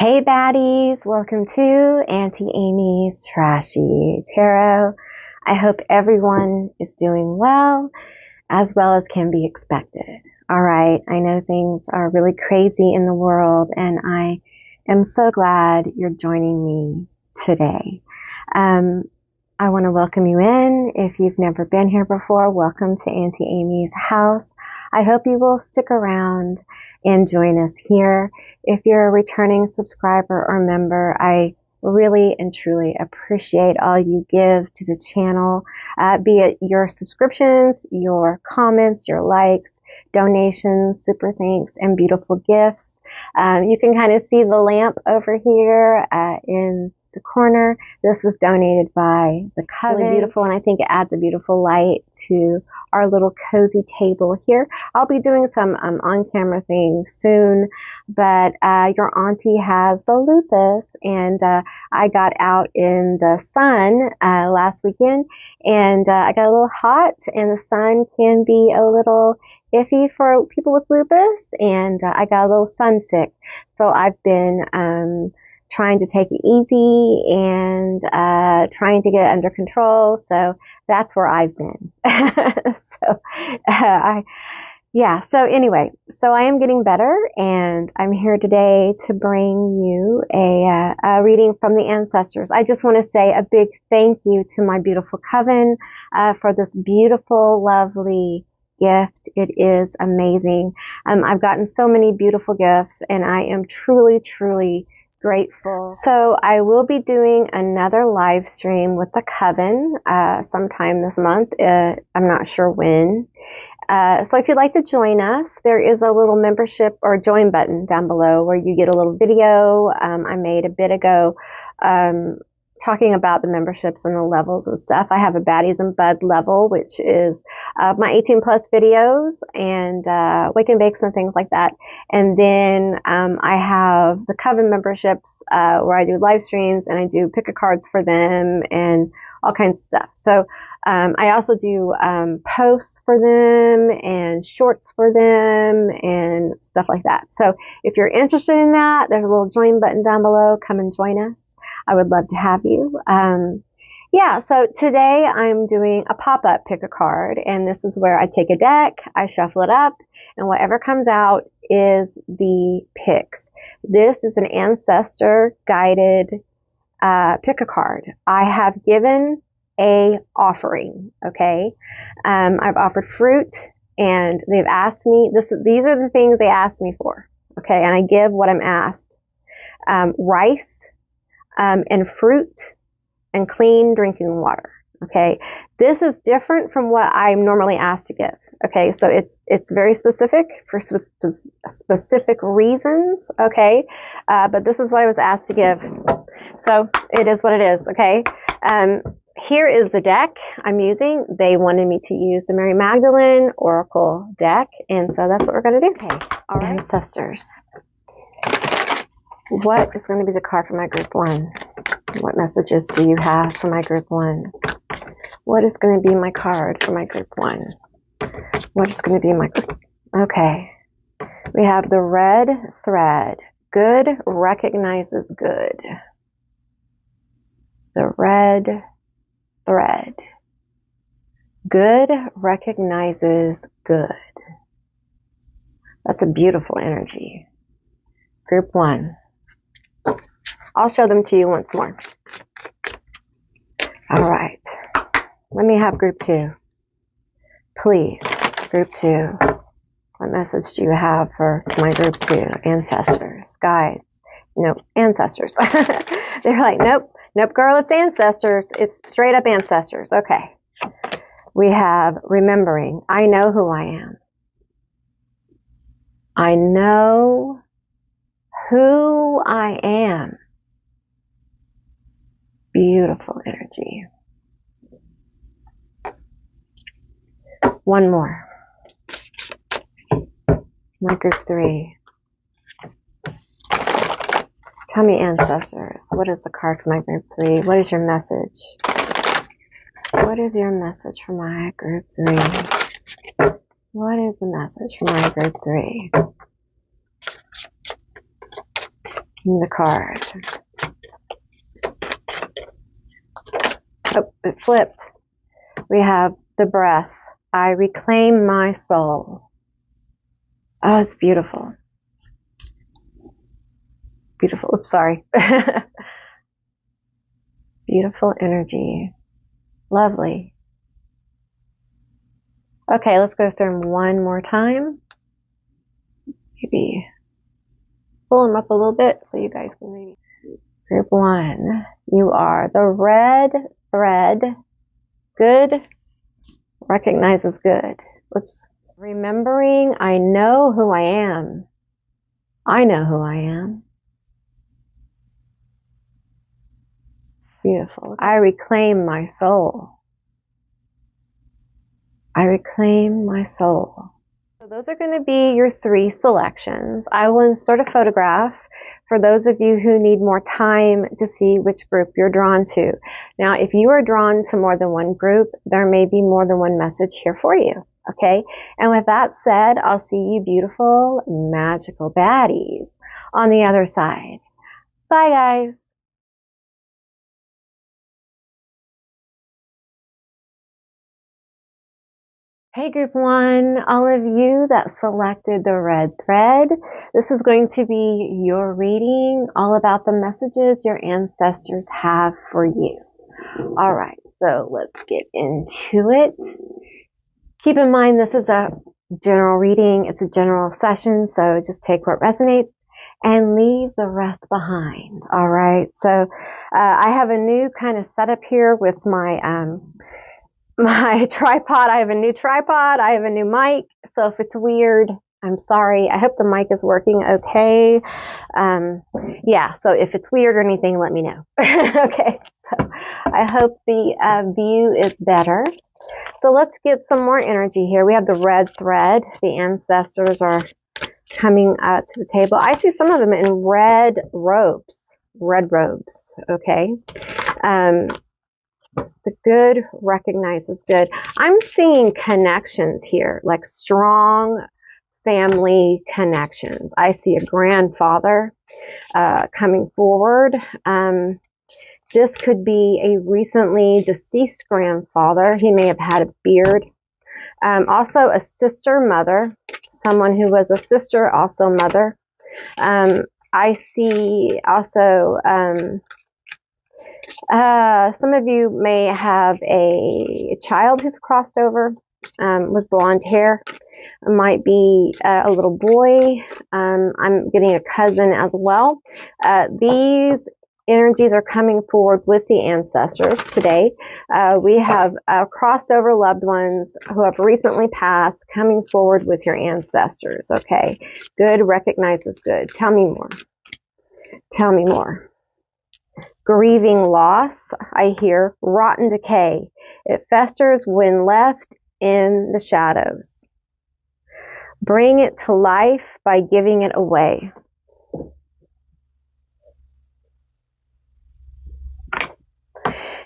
Hey baddies, welcome to Auntie Amy's Trashy Tarot. I hope everyone is doing well as can be expected. Alright, I know things are really crazy in the world and I am so glad you're joining me today. I want to welcome you in. If you've never been here before, welcome to Auntie Amy's house. I hope you will stick around and join us here. If you're a returning subscriber or member, I really and truly appreciate all you give to the channel, be it your subscriptions, your comments, your likes, donations, super thanks, and beautiful gifts. You can kind of see the lamp over here in the corner. This was donated by the Coven. Really beautiful, and I think it adds a beautiful light to our little cozy table here. I'll be doing some on-camera things soon, but your auntie has the lupus, and I got out in the sun last weekend, and I got a little hot, and the sun can be a little iffy for people with lupus, and I got a little sun sick. So I've been trying to take it easy and trying to get it under control. So that's where I've been. So anyway, so I am getting better, and I'm here today to bring you a reading from the Ancestors. I just want to say a big thank you to my beautiful Coven for this beautiful, lovely gift. It is amazing. I've gotten so many beautiful gifts, and I am truly, truly grateful. So I will be doing another live stream with the Coven sometime this month. I'm not sure when. So if you'd like to join us, there is a little membership or join button down below where you get a little video I made a bit ago talking about the memberships and the levels and stuff. I have a Baddies and Bud level, which is my 18 plus videos and wake and bakes and things like that. And then I have the Coven memberships where I do live streams and I do pick a cards for them and all kinds of stuff. So I also do posts for them and shorts for them and stuff like that. So if you're interested in that, there's a little join button down below. Come and join us. I would love to have you. So today I'm doing a pop-up pick a card, and this is where I take a deck, I shuffle it up, and whatever comes out is the picks. This is an Ancestor guided pick a card. I have given a offering, okay? I've offered fruit, and they've asked me, these are the things they asked me for, okay? And I give what I'm asked. Rice, and fruit and clean drinking water. Okay. This is different from what I'm normally asked to give. Okay. So it's very specific for specific reasons. Okay. But this is what I was asked to give. So it is what it is. Okay. Here is the deck I'm using. They wanted me to use the Mary Magdalene Oracle deck. And so that's what we're going to do. Okay. All right. Ancestors. What is going to be the card for my group one? What messages do you have for my group one? What is going to be my card for my group one? What is going to be my... Okay. We have the red thread. Good recognizes good. The red thread. Good recognizes good. That's a beautiful energy. Group one. I'll show them to you once more. All right. Let me have group two. Please, group two. What message do you have for my group two? Ancestors, guides. Nope, ancestors. They're like, nope, girl, it's ancestors. It's straight up ancestors. Okay. We have remembering. I know who I am. I know who I am. Beautiful energy. One more. My group three. Tell me, ancestors, what is the card for my group three? What is your message? What is your message for my group three? What is the message for my group three? in the card. Oh, it flipped. We have the breath. I reclaim my soul. Oh, it's beautiful. Beautiful. Oops, sorry. Beautiful energy. Lovely. Okay, let's go through them one more time. Maybe pull them up a little bit so you guys can maybe. Group 1, you are the red thread. Good recognizes good. Whoops. Remembering I know who I am. I know who I am. Beautiful. I reclaim my soul. I reclaim my soul. So those are going to be your 3 selections. I will insert a photograph for those of you who need more time to see which group you're drawn to. Now, if you are drawn to more than one group, there may be more than one message here for you. Okay? And with that said, I'll see you beautiful, magical baddies on the other side. Bye, guys. Hey group 1, all of you that selected the red thread, this is going to be your reading all about the messages your ancestors have for you. All right, so let's get into it. Keep in mind this is a general reading, it's a general session, so just take what resonates and leave the rest behind. All right, so I have a new kind of setup here with my tripod. I have a new tripod. I have a new mic. So if it's weird, I'm sorry. I hope the mic is working okay. Yeah, so if it's weird or anything, let me know. Okay, so I hope the view is better. So let's get some more energy here. We have the red thread. The ancestors are coming up to the table. I see some of them in red robes. Okay. The good recognizes good. I'm seeing connections here, like strong family connections. I see a grandfather coming forward. This could be a recently deceased grandfather. He may have had a beard. Also a sister mother, someone who was a sister, also mother. I see also some of you may have a child who's crossed over with blonde hair. It might be a little boy. I'm getting a cousin as well. These energies are coming forward with the ancestors today. We have crossed over loved ones who have recently passed coming forward with your ancestors. Okay, good recognizes good. Tell me more. Tell me more. Grieving loss, I hear. Rotten decay. It festers when left in the shadows. Bring it to life by giving it away.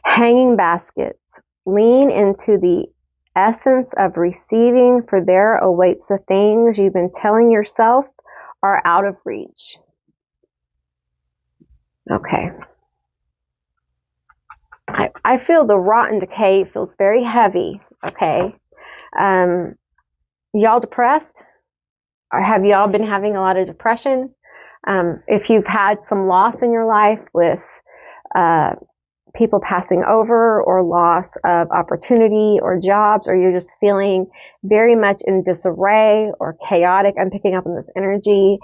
Hanging baskets. Lean into the essence of receiving, for there awaits the things you've been telling yourself are out of reach. Okay. I feel the rotten decay feels very heavy. Okay. Y'all depressed? Or have y'all been having a lot of depression? If you've had some loss in your life with people passing over, or loss of opportunity or jobs, or you're just feeling very much in disarray or chaotic, I'm picking up on this energy.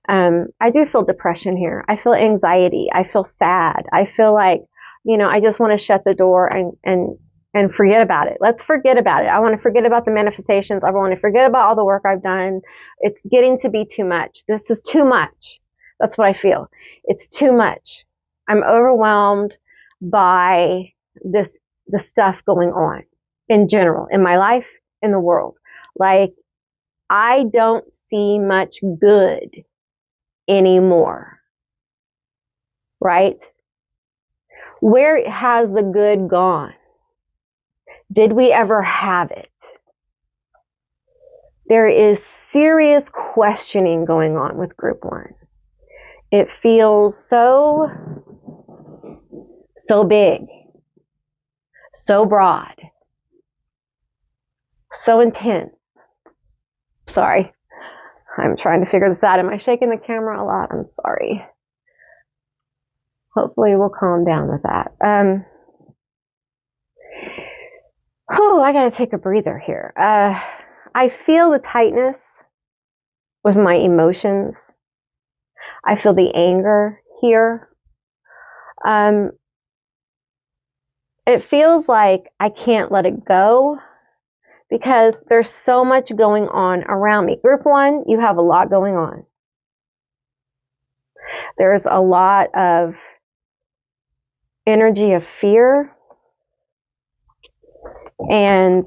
I do feel depression here. I feel anxiety. I feel sad. I feel like, I just want to shut the door and forget about it. Let's forget about it. I want to forget about the manifestations. I want to forget about all the work I've done. It's getting to be too much. This is too much. That's what I feel. It's too much. I'm overwhelmed by the stuff going on in general, in my life, in the world. Like, I don't see much good anymore. Right? Where has the good gone? Did we ever have it? There is serious questioning going on with group 1. It feels so big, so broad, so intense. Sorry, I'm trying to figure this out. Am I shaking the camera a lot? I'm sorry. Hopefully we'll calm down with that. I gotta take a breather here. I feel the tightness with my emotions. I feel the anger here. It feels like I can't let it go because there's so much going on around me. Group 1, you have a lot going on. There's a lot of energy of fear, and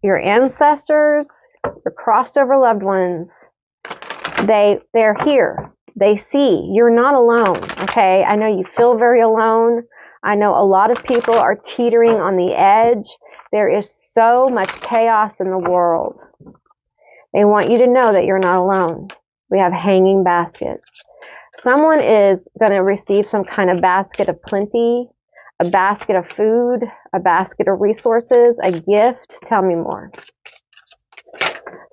your ancestors, your crossover loved ones, they're here. They see you're not alone. Okay, I know you feel very alone. I know a lot of people are teetering on the edge. There is so much chaos in the world. They want you to know that you're not alone. We have hanging baskets. Someone is going to receive some kind of basket of plenty, a basket of food, a basket of resources, a gift. Tell me more.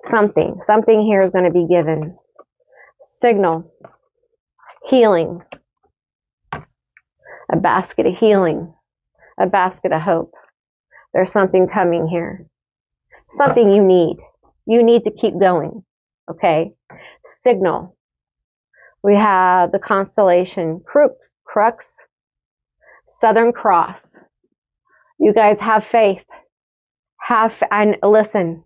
Something here is going to be given. Signal. Healing. A basket of healing. A basket of hope. There's something coming here. Something you need. You need to keep going. Okay? Signal. We have the constellation Crux, Southern Cross. You guys have faith. And listen,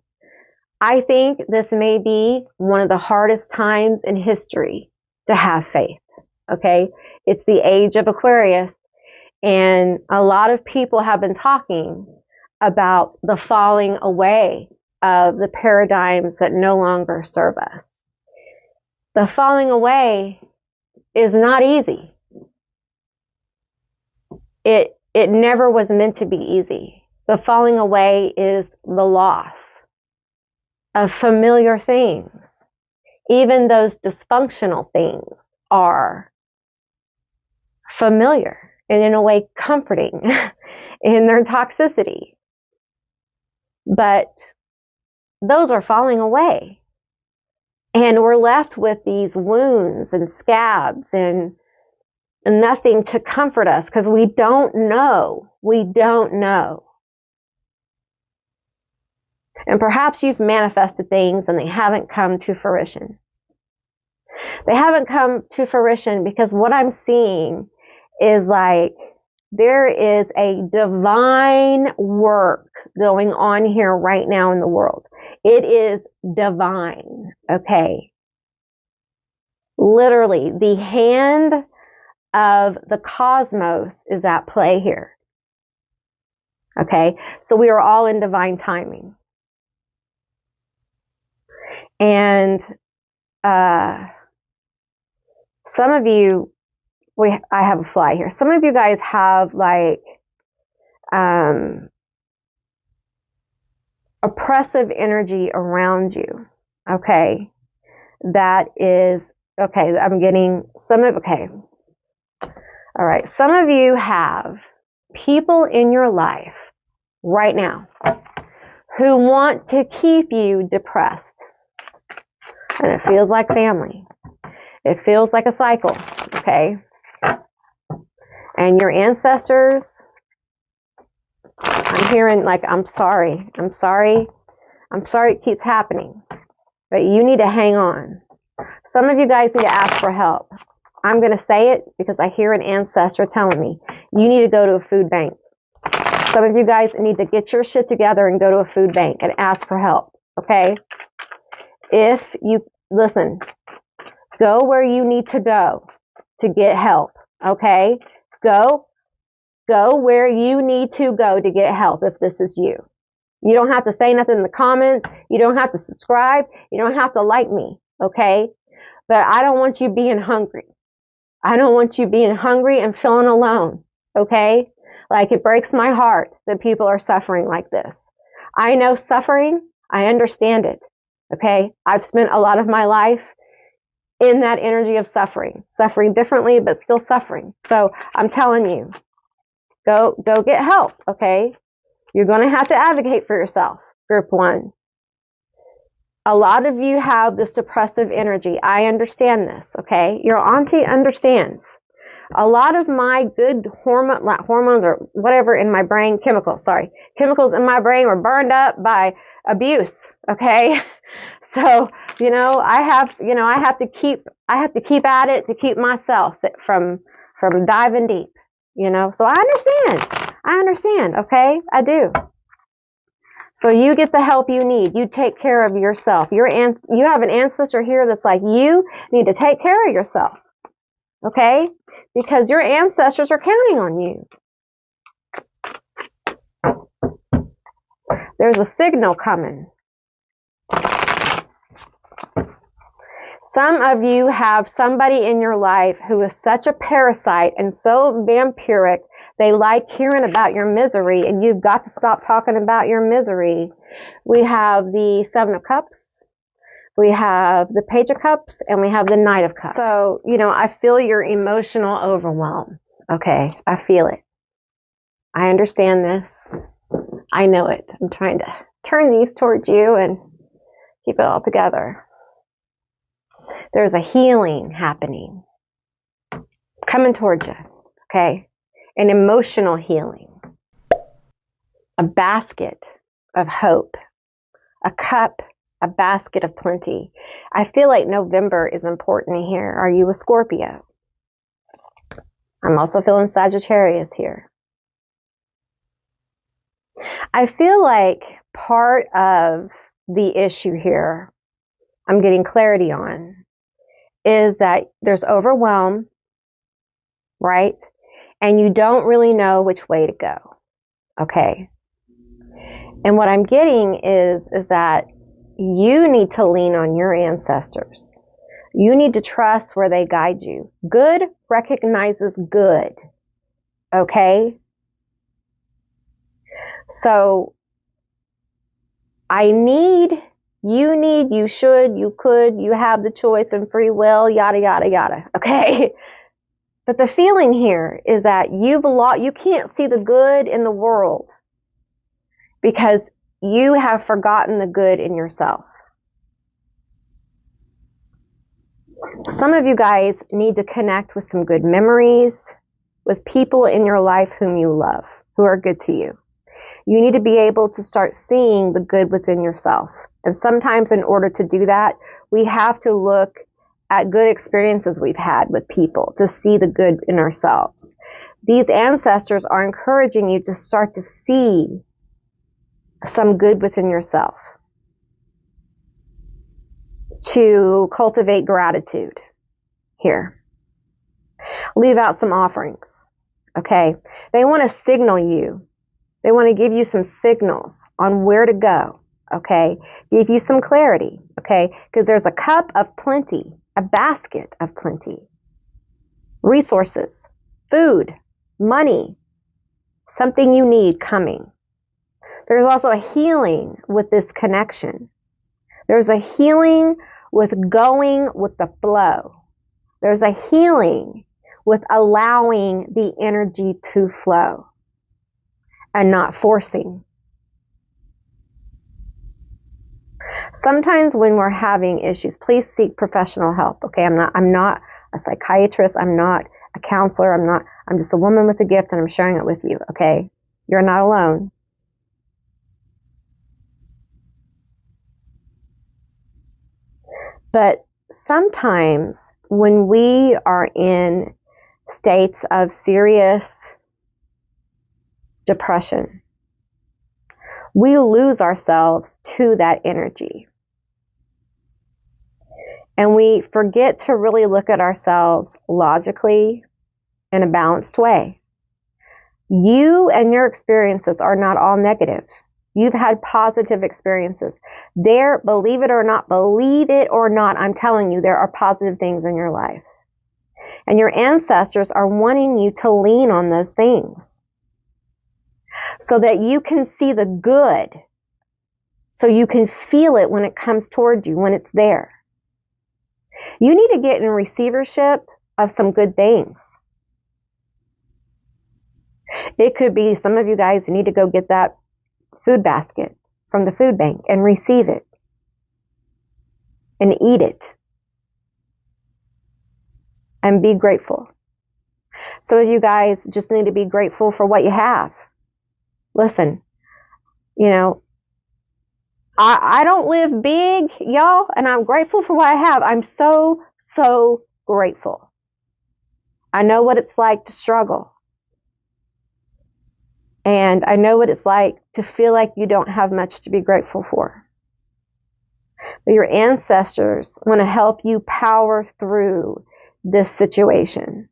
I think this may be one of the hardest times in history to have faith. Okay? It's the age of Aquarius, and a lot of people have been talking about the falling away of the paradigms that no longer serve us. The falling away is not easy. It never was meant to be easy. The falling away is the loss of familiar things. Even those dysfunctional things are familiar and in a way comforting in their toxicity. But those are falling away. And we're left with these wounds and scabs and nothing to comfort us because we don't know. We don't know. And perhaps you've manifested things and they haven't come to fruition. They haven't come to fruition because what I'm seeing is like there is a divine work going on here right now in the world. It is divine, okay? Literally, the hand of the cosmos is at play here. Okay? So we are all in divine timing. And some of you, I have a fly here. Some of you guys have like oppressive energy around you. Okay? That is, okay, I'm getting some of, okay. All right, some of you have people in your life right now who want to keep you depressed. And it feels like family. It feels like a cycle, okay? And your ancestors, I'm hearing like, I'm sorry it keeps happening. But you need to hang on. Some of you guys need to ask for help. I'm going to say it because I hear an ancestor telling me, you need to go to a food bank. Some of you guys need to get your shit together and go to a food bank and ask for help, okay? If you, listen, go where you need to go to get help, okay? Go where you need to go to get help if this is you. You don't have to say nothing in the comments. You don't have to subscribe. You don't have to like me, okay? But I don't want you being hungry. I don't want you being hungry and feeling alone, okay? Like, it breaks my heart that people are suffering like this. I know suffering. I understand it, okay? I've spent a lot of my life in that energy of suffering differently, but still suffering. So I'm telling you, go get help, okay? You're going to have to advocate for yourself, group one. A lot of you have this depressive energy. I understand this, okay? Your auntie understands. A lot of my good hormones or whatever in my brain, chemicals in my brain were burned up by abuse, okay? So, I have to keep at it to keep myself from diving deep, So I understand, okay? I do. So you get the help you need. You take care of yourself. You have an ancestor here that's like, you need to take care of yourself, okay? Because your ancestors are counting on you. There's a signal coming. Some of you have somebody in your life who is such a parasite and so vampiric, they like hearing about your misery, and you've got to stop talking about your misery. We have the Seven of Cups, we have the Page of Cups, and we have the Knight of Cups. So, I feel your emotional overwhelm. Okay, I feel it. I understand this. I know it. I'm trying to turn these towards you and keep it all together. There's a healing happening coming towards you, okay? An emotional healing, a basket of hope, a cup, a basket of plenty. I feel like November is important here. Are you a Scorpio? I'm also feeling Sagittarius here. I feel like part of the issue here, I'm getting clarity on, is that there's overwhelm, right? And you don't really know which way to go, okay? And what I'm getting is that you need to lean on your ancestors. You need to trust where they guide you. Good recognizes good, okay? So you should, you could, you have the choice and free will, yada, yada, yada, okay? But the feeling here is that you can't see the good in the world because you have forgotten the good in yourself. Some of you guys need to connect with some good memories, with people in your life whom you love, who are good to you. You need to be able to start seeing the good within yourself. And sometimes in order to do that, we have to look at good experiences we've had with people to see the good in ourselves. These ancestors are encouraging you to start to see some good within yourself, to cultivate gratitude here. Leave out some offerings, okay? They want to signal you. They want to give you some signals on where to go, okay? Give you some clarity, okay? Because there's a cup of plenty, a basket of plenty. Resources, food, money, something you need coming. There's also a healing with this connection. There's a healing with going with the flow. There's a healing with allowing the energy to flow and not forcing. Sometimes when we're having issues, please seek professional help. Okay, I'm not a psychiatrist. I'm not a counselor. I'm just a woman with a gift, and I'm sharing it with you. Okay, you're not alone. But sometimes when we are in states of serious depression, we lose ourselves to that energy. And we forget to really look at ourselves logically in a balanced way. You and your experiences are not all negative. You've had positive experiences. Believe it or not, I'm telling you, there are positive things in your life. And your ancestors are wanting you to lean on those things so that you can see the good, so you can feel it when it comes towards you, when it's there. You need to get in receivership of some good things. It could be some of you guys need to go get that food basket from the food bank and receive it and eat it and be grateful. Some of you guys just need to be grateful for what you have. Listen, you know, I don't live big, y'all, and I'm grateful for what I have. I'm so, so grateful. I know what it's like to struggle. And I know what it's like to feel like you don't have much to be grateful for. But your ancestors want to help you power through this situation.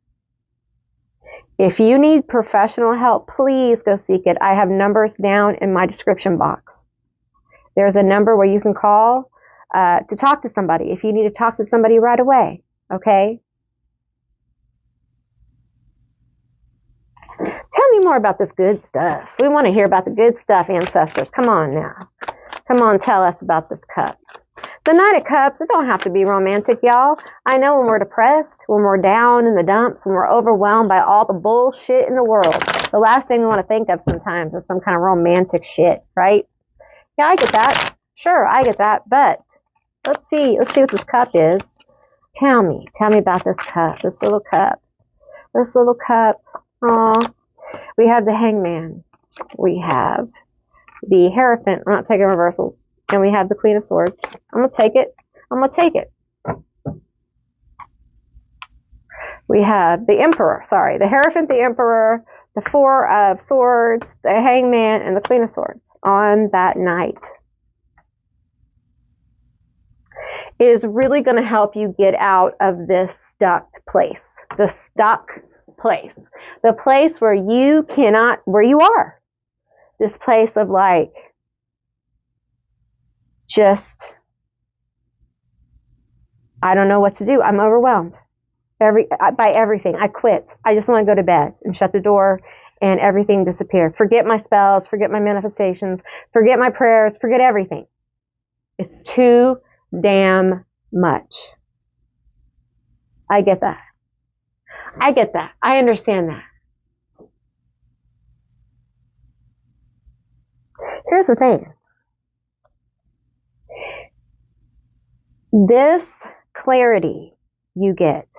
If you need professional help, please go seek it. I have numbers down in my description box. There's a number where you can call to talk to somebody if you need to talk to somebody right away, okay? Tell me more about this good stuff. We want to hear about the good stuff, ancestors. Come on now. Come on, tell us about this cup. The Knight of Cups, it don't have to be romantic, y'all. I know when we're depressed, when we're down in the dumps, when we're overwhelmed by all the bullshit in the world, the last thing we want to think of sometimes is some kind of romantic shit, right? Yeah, I get that. Sure, I get that. But let's see what this cup is. Tell me about this cup, this little cup. This little cup. Aw. We have the Hangman. We have the Hierophant. I'm not taking reversals. And we have the Queen of Swords. I'm going to take it. We have the Emperor. Sorry. The Hierophant, the Emperor, the Four of Swords, the Hangman, and the Queen of Swords on that night. It is really going to help you get out of this stuck place. The stuck place. The place where you are. This place of like, just, I don't know what to do. I'm overwhelmed by everything. I quit. I just want to go to bed and shut the door and everything disappear. Forget my spells, forget my manifestations, forget my prayers, forget everything. It's too damn much. I get that. I understand that. Here's the thing. This clarity you get,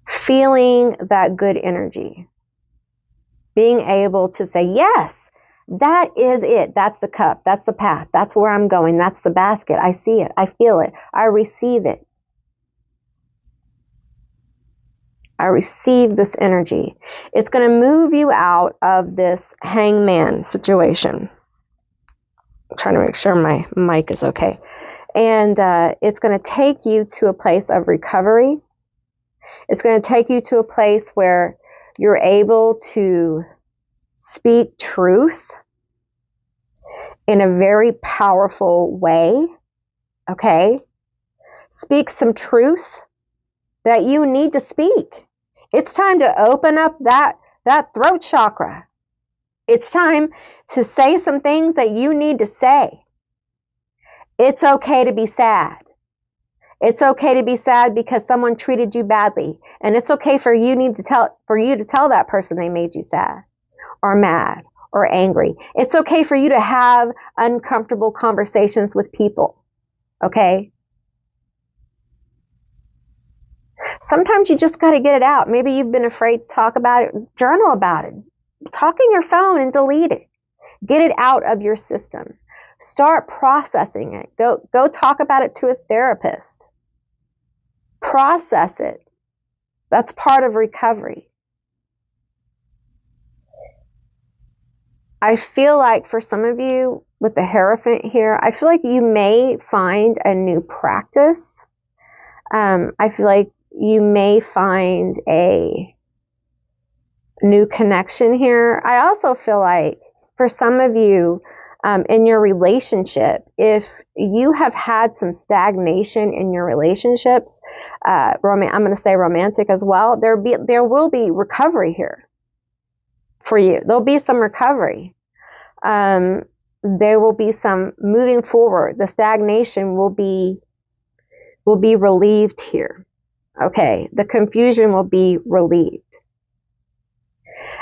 feeling that good energy, being able to say, yes, that is it. That's the cup. That's the path. That's where I'm going. That's the basket. I see it. I feel it. I receive it. I receive this energy. It's going to move you out of this hangman situation. I'm trying to make sure my mic is okay. And it's going to take you to a place of recovery. It's going to take you to a place where you're able to speak truth in a very powerful way. Okay? Speak some truth that you need to speak. It's time to open up that throat chakra. It's time to say some things that you need to say. It's okay to be sad. It's okay to be sad because someone treated you badly. And it's okay for you to tell that person they made you sad or mad or angry. It's okay for you to have uncomfortable conversations with people. Okay? Sometimes you just got to get it out. Maybe you've been afraid to talk about it. Journal about it. Talk in your phone and delete it. Get it out of your system. Start processing it. Go talk about it to a therapist. Process it. That's part of recovery. I feel like for some of you with the Hierophant here, I feel like you may find a new practice. I feel like you may find a new connection here. I also feel like for some of you in your relationship, if you have had some stagnation in your relationships, I'm going to say romantic as well, there will be recovery here for you. There'll be some recovery. There will be some moving forward. The stagnation will be will be relieved here. Okay, the confusion will be relieved.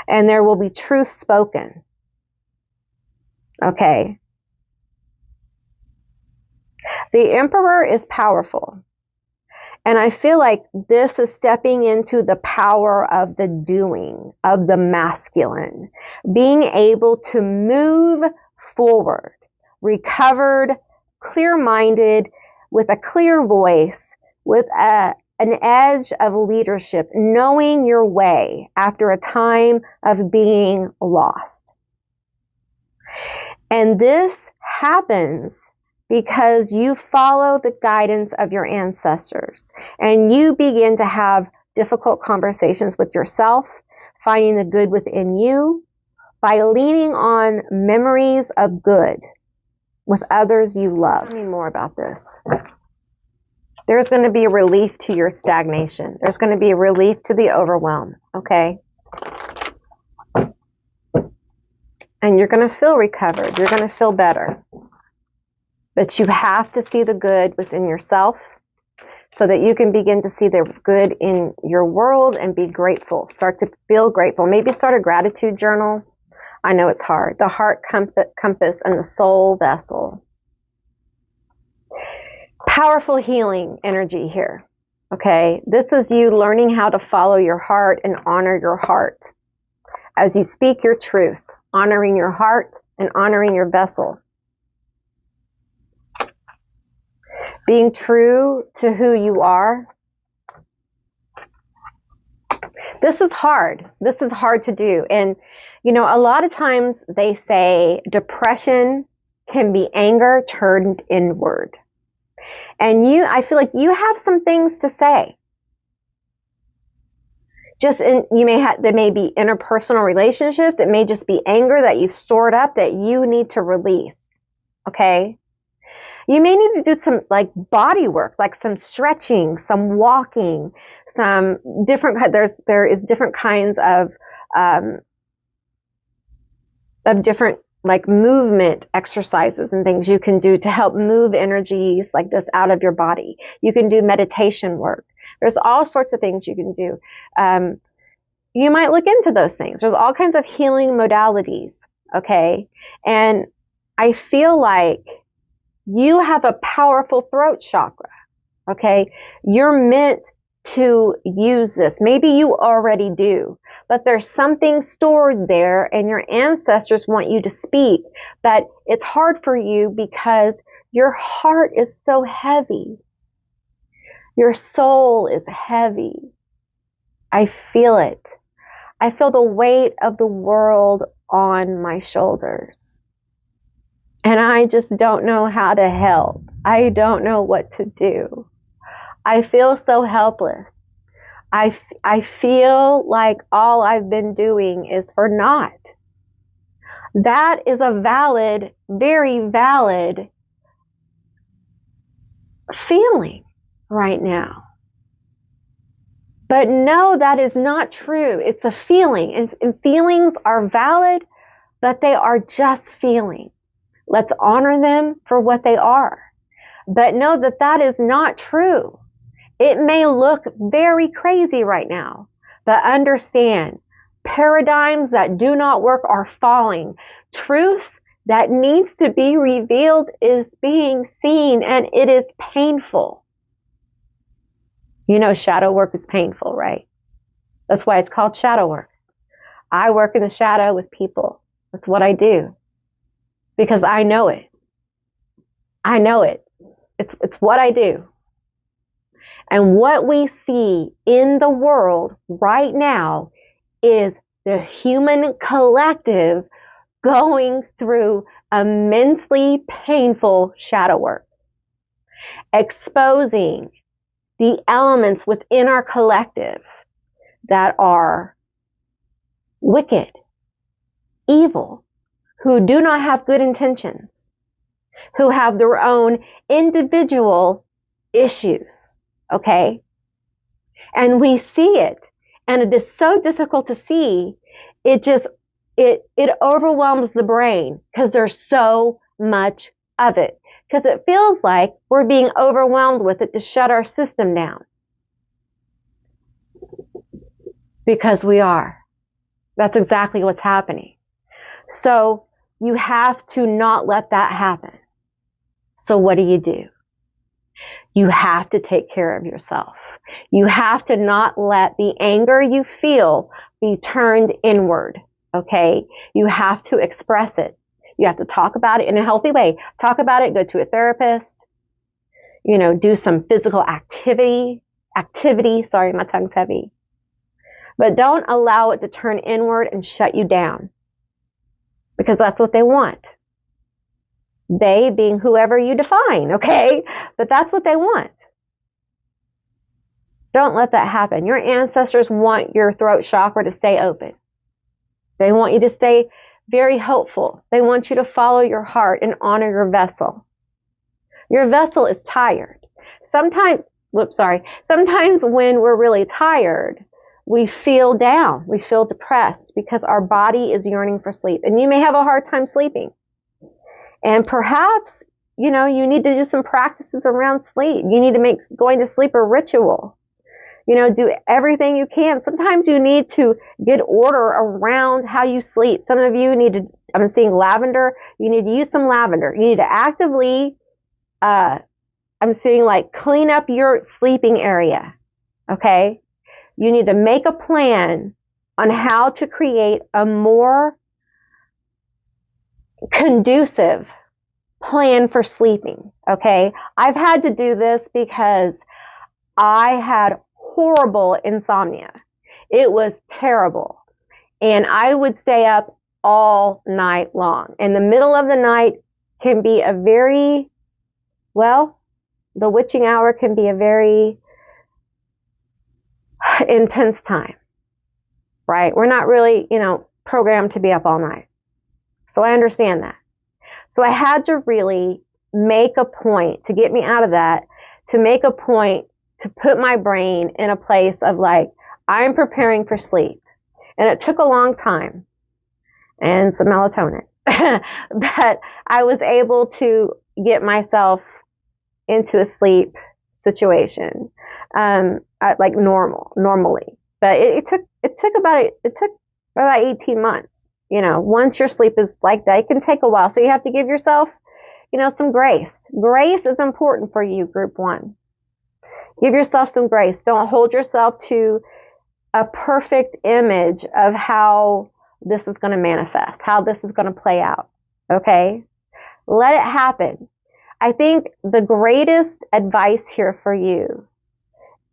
And there will be truth spoken. Okay. The Emperor is powerful. And I feel like this is stepping into the power of the doing, of the masculine. Being able to move forward, recovered, clear-minded, with a clear voice, with an edge of leadership, knowing your way after a time of being lost. And this happens because you follow the guidance of your ancestors and you begin to have difficult conversations with yourself, finding the good within you by leaning on memories of good with others you love. Tell me more about this. There's going to be a relief to your stagnation. There's going to be a relief to the overwhelm, okay? And you're going to feel recovered. You're going to feel better. But you have to see the good within yourself so that you can begin to see the good in your world and be grateful. Start to feel grateful. Maybe start a gratitude journal. I know it's hard. The heart compass and the soul vessel. Powerful healing energy here. Okay? This is you learning how to follow your heart and honor your heart as you speak your truth, honoring your heart and honoring your vessel. Being true to who you are. This is hard. This is hard to do. And, you know, a lot of times they say depression can be anger turned inward. And I feel like you have some things to say. There may be interpersonal relationships. It may just be anger that you've stored up that you need to release. Okay? You may need to do some like body work, like some stretching, some walking, some different, there is different kinds of different like movement exercises and things you can do to help move energies like this out of your body. You can do meditation work. There's all sorts of things you can do. You might look into those things. There's all kinds of healing modalities. Okay. And I feel like you have a powerful throat chakra, okay? You're meant to use this. Maybe you already do, but there's something stored there and your ancestors want you to speak, but it's hard for you because your heart is so heavy. Your soul is heavy. I feel it. I feel the weight of the world on my shoulders. And I just don't know how to help. I don't know what to do. I feel so helpless. I feel like all I've been doing is for naught. That is a valid, very valid feeling right now. But no, that is not true. It's a feeling. And feelings are valid, but they are just feelings. Let's honor them for what they are. But know that that is not true. It may look very crazy right now, but understand, paradigms that do not work are falling. Truth that needs to be revealed is being seen, and it is painful. You know, shadow work is painful, right? That's why it's called shadow work. I work in the shadow with people. That's what I do. Because I know it. I know it. It's what I do. And what we see in the world right now is the human collective going through immensely painful shadow work, exposing the elements within our collective that are wicked, evil, who do not have good intentions, who have their own individual issues, okay? And we see it, and it is so difficult to see, it overwhelms the brain because there's so much of it. because it feels like we're being overwhelmed with it to shut our system down. Because we are. That's exactly what's happening. So you have to not let that happen. So what do? You have to take care of yourself. You have to not let the anger you feel be turned inward, okay? You have to express it. You have to talk about it in a healthy way. Talk about it, go to a therapist, do some physical activity. Sorry, my tongue's heavy. But don't allow it to turn inward and shut you down, because that's what they want. They being whoever you define, okay? But that's what they want. Don't let that happen. Your ancestors want your throat chakra to stay open. They want you to stay very hopeful. They want you to follow your heart and honor your vessel. Your vessel is tired. Sometimes when we're really tired, we feel down. We feel depressed because our body is yearning for sleep. And you may have a hard time sleeping. And perhaps, you need to do some practices around sleep. You need to make going to sleep a ritual. Do everything you can. Sometimes you need to get order around how you sleep. Some of you I'm seeing lavender. You need to use some lavender. You need to actively, I'm seeing like clean up your sleeping area. Okay. You need to make a plan on how to create a more conducive plan for sleeping. Okay. I've had to do this because I had horrible insomnia. It was terrible. And I would stay up all night long. And the middle of the night can be the witching hour can be a very intense time, right? We're not really, programmed to be up all night. So I understand that. So I had to really make a point to get me out of that, to make a point to put my brain in a place of like, I'm preparing for sleep. And it took a long time and some melatonin, but I was able to get myself into a sleep situation, like normally. But it took about 18 months. Once your sleep is like that, it can take a while. So you have to give yourself, some grace. Grace is important for you, group 1. Give yourself some grace. Don't hold yourself to a perfect image of how this is going to manifest, how this is going to play out. Okay? Let it happen. I think the greatest advice here for you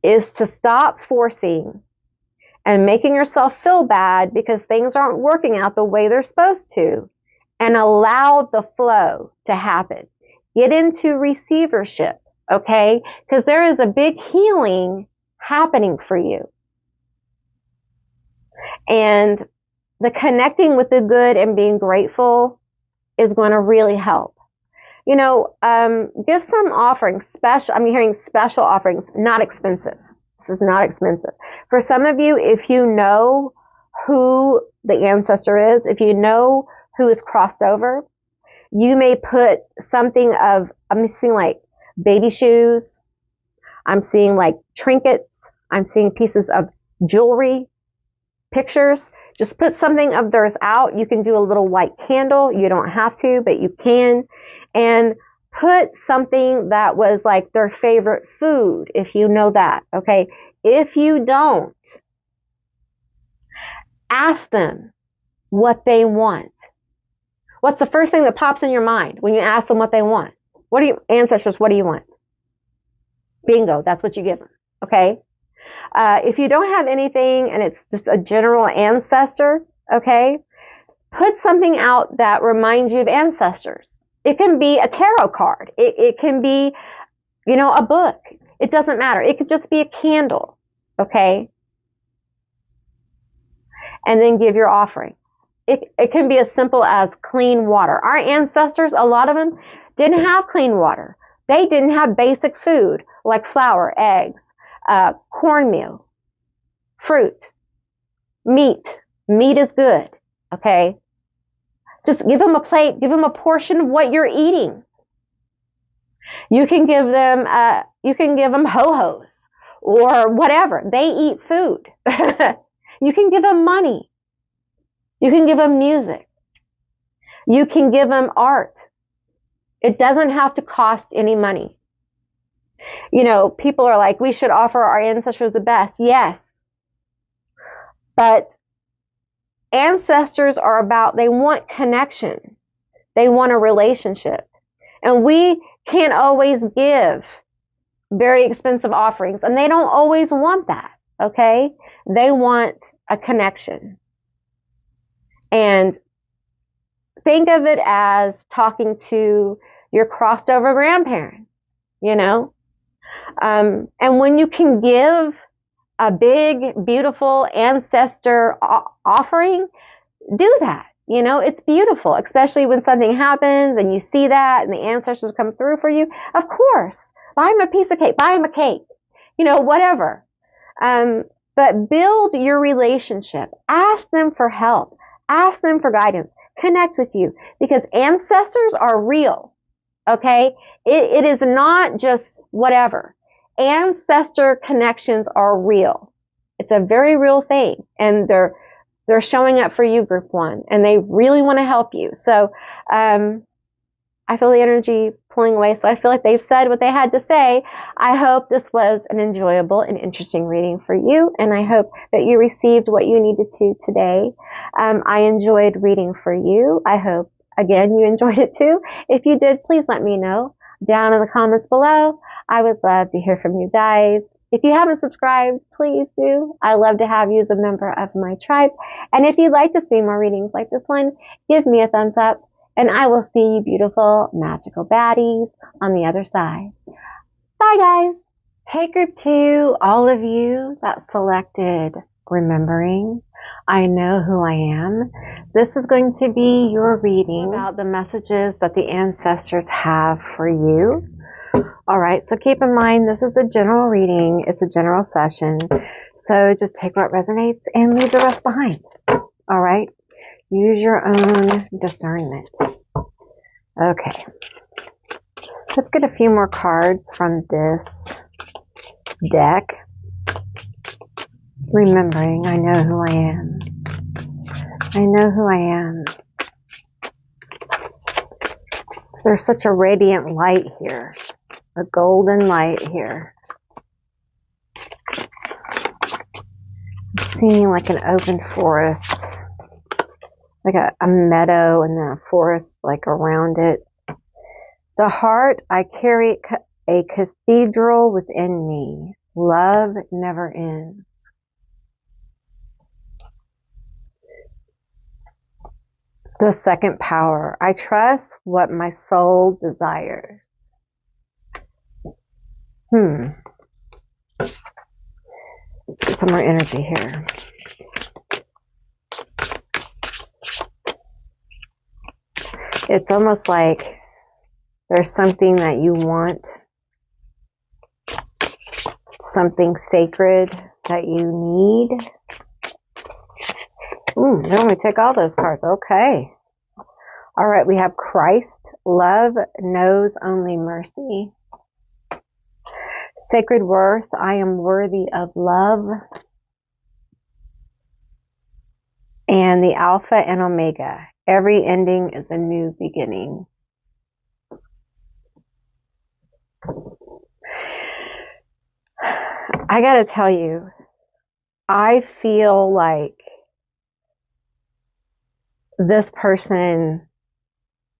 is to stop forcing and making yourself feel bad because things aren't working out the way they're supposed to, and allow the flow to happen. Get into receivership. Okay? Because there is a big healing happening for you. And the connecting with the good and being grateful is going to really help. Give some offerings. I'm hearing special offerings, not expensive. This is not expensive. For some of you, if you know who the ancestor is, if you know who is crossed over, you may put something of, I'm seeing like baby shoes. I'm seeing like trinkets. I'm seeing pieces of jewelry, pictures. Just put something of theirs out. You can do a little white candle. You don't have to, but you can. And put something that was like their favorite food, if you know that. Okay. If you don't, ask them what they want. What's the first thing that pops in your mind when you ask them what they want? Ancestors, what do you want? Bingo, that's what you give them. Okay. If you don't have anything and it's just a general ancestor, okay, put something out that reminds you of ancestors. It can be a tarot card. It can be, a book. It doesn't matter. It could just be a candle. Okay. And then give your offerings. It can be as simple as clean water. Our ancestors, a lot of them didn't have clean water. They didn't have basic food like flour, eggs, cornmeal, fruit, meat. Meat is good. Okay. Just give them a plate, give them a portion of what you're eating. You can give them ho-hos or whatever. They eat food. You can give them money. You can give them music. You can give them art. It doesn't have to cost any money. You know, people are like, we should offer our ancestors the best. Yes. But ancestors are about, they want connection. They want a relationship. And we can't always give very expensive offerings. And they don't always want that. Okay? They want a connection. And think of it as talking to your crossed over grandparents, you know? And when you can give a big, beautiful ancestor offering, do that. You know, it's beautiful, especially when something happens and you see that and the ancestors come through for you. Of course, buy them a piece of cake, buy them a cake, you know, whatever. But build your relationship. Ask them for help. Ask them for guidance. Connect with you, because ancestors are real. Okay? It is not just whatever. Ancestor connections are real. It's a very real thing. And they're showing up for you, group one, and they really want to help you. So, I feel the energy pulling away. So I feel like they've said what they had to say. I hope this was an enjoyable and interesting reading for you. And I hope that you received what you needed to today. I enjoyed reading for you. I hope, again, you enjoyed it too. If you did, please let me know down in the comments below. I would love to hear from you guys. If you haven't subscribed, please do. I love to have you as a member of my tribe. And if you'd like to see more readings like this one, give me a thumbs up. And I will see you beautiful, magical baddies on the other side. Bye, guys. Hey, group two, all of you that selected remembering, I know who I am. This is going to be your reading about the messages that the ancestors have for you. All right, so keep in mind, this is a general reading. It's a general session. So just take what resonates and leave the rest behind. All right, use your own discernment. Okay, let's get a few more cards from this deck. Remembering, I know who I am. I know who I am. There's such a radiant light here. A golden light here. I'm seeing like an open forest, like a meadow and then a forest like around it. The heart, I carry a cathedral within me. Love never ends. The second power, I trust what my soul desires. Let's get some more energy here. It's almost like there's something that you want, something sacred that you need. They only take all those cards. Okay. All right, we have Christ. Love knows only mercy. Sacred worth, I am worthy of love. And the Alpha and Omega, every ending is a new beginning. I gotta tell you, I feel like this person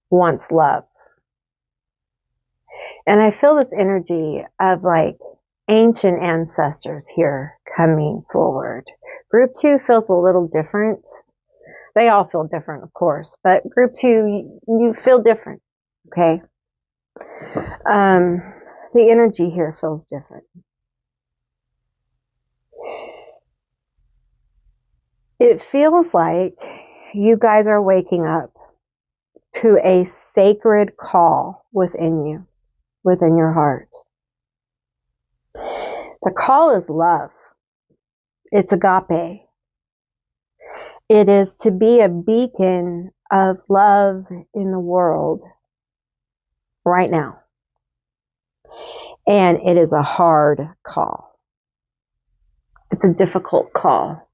wants love. And I feel this energy of like ancient ancestors here coming forward. Group two feels a little different. They all feel different, of course, but group two, you feel different, okay? The energy here feels different. It feels like you guys are waking up to a sacred call within you. Within your heart. The call is love. It's agape. It is to be a beacon of love in the world right now. And it is a hard call. It's a difficult call.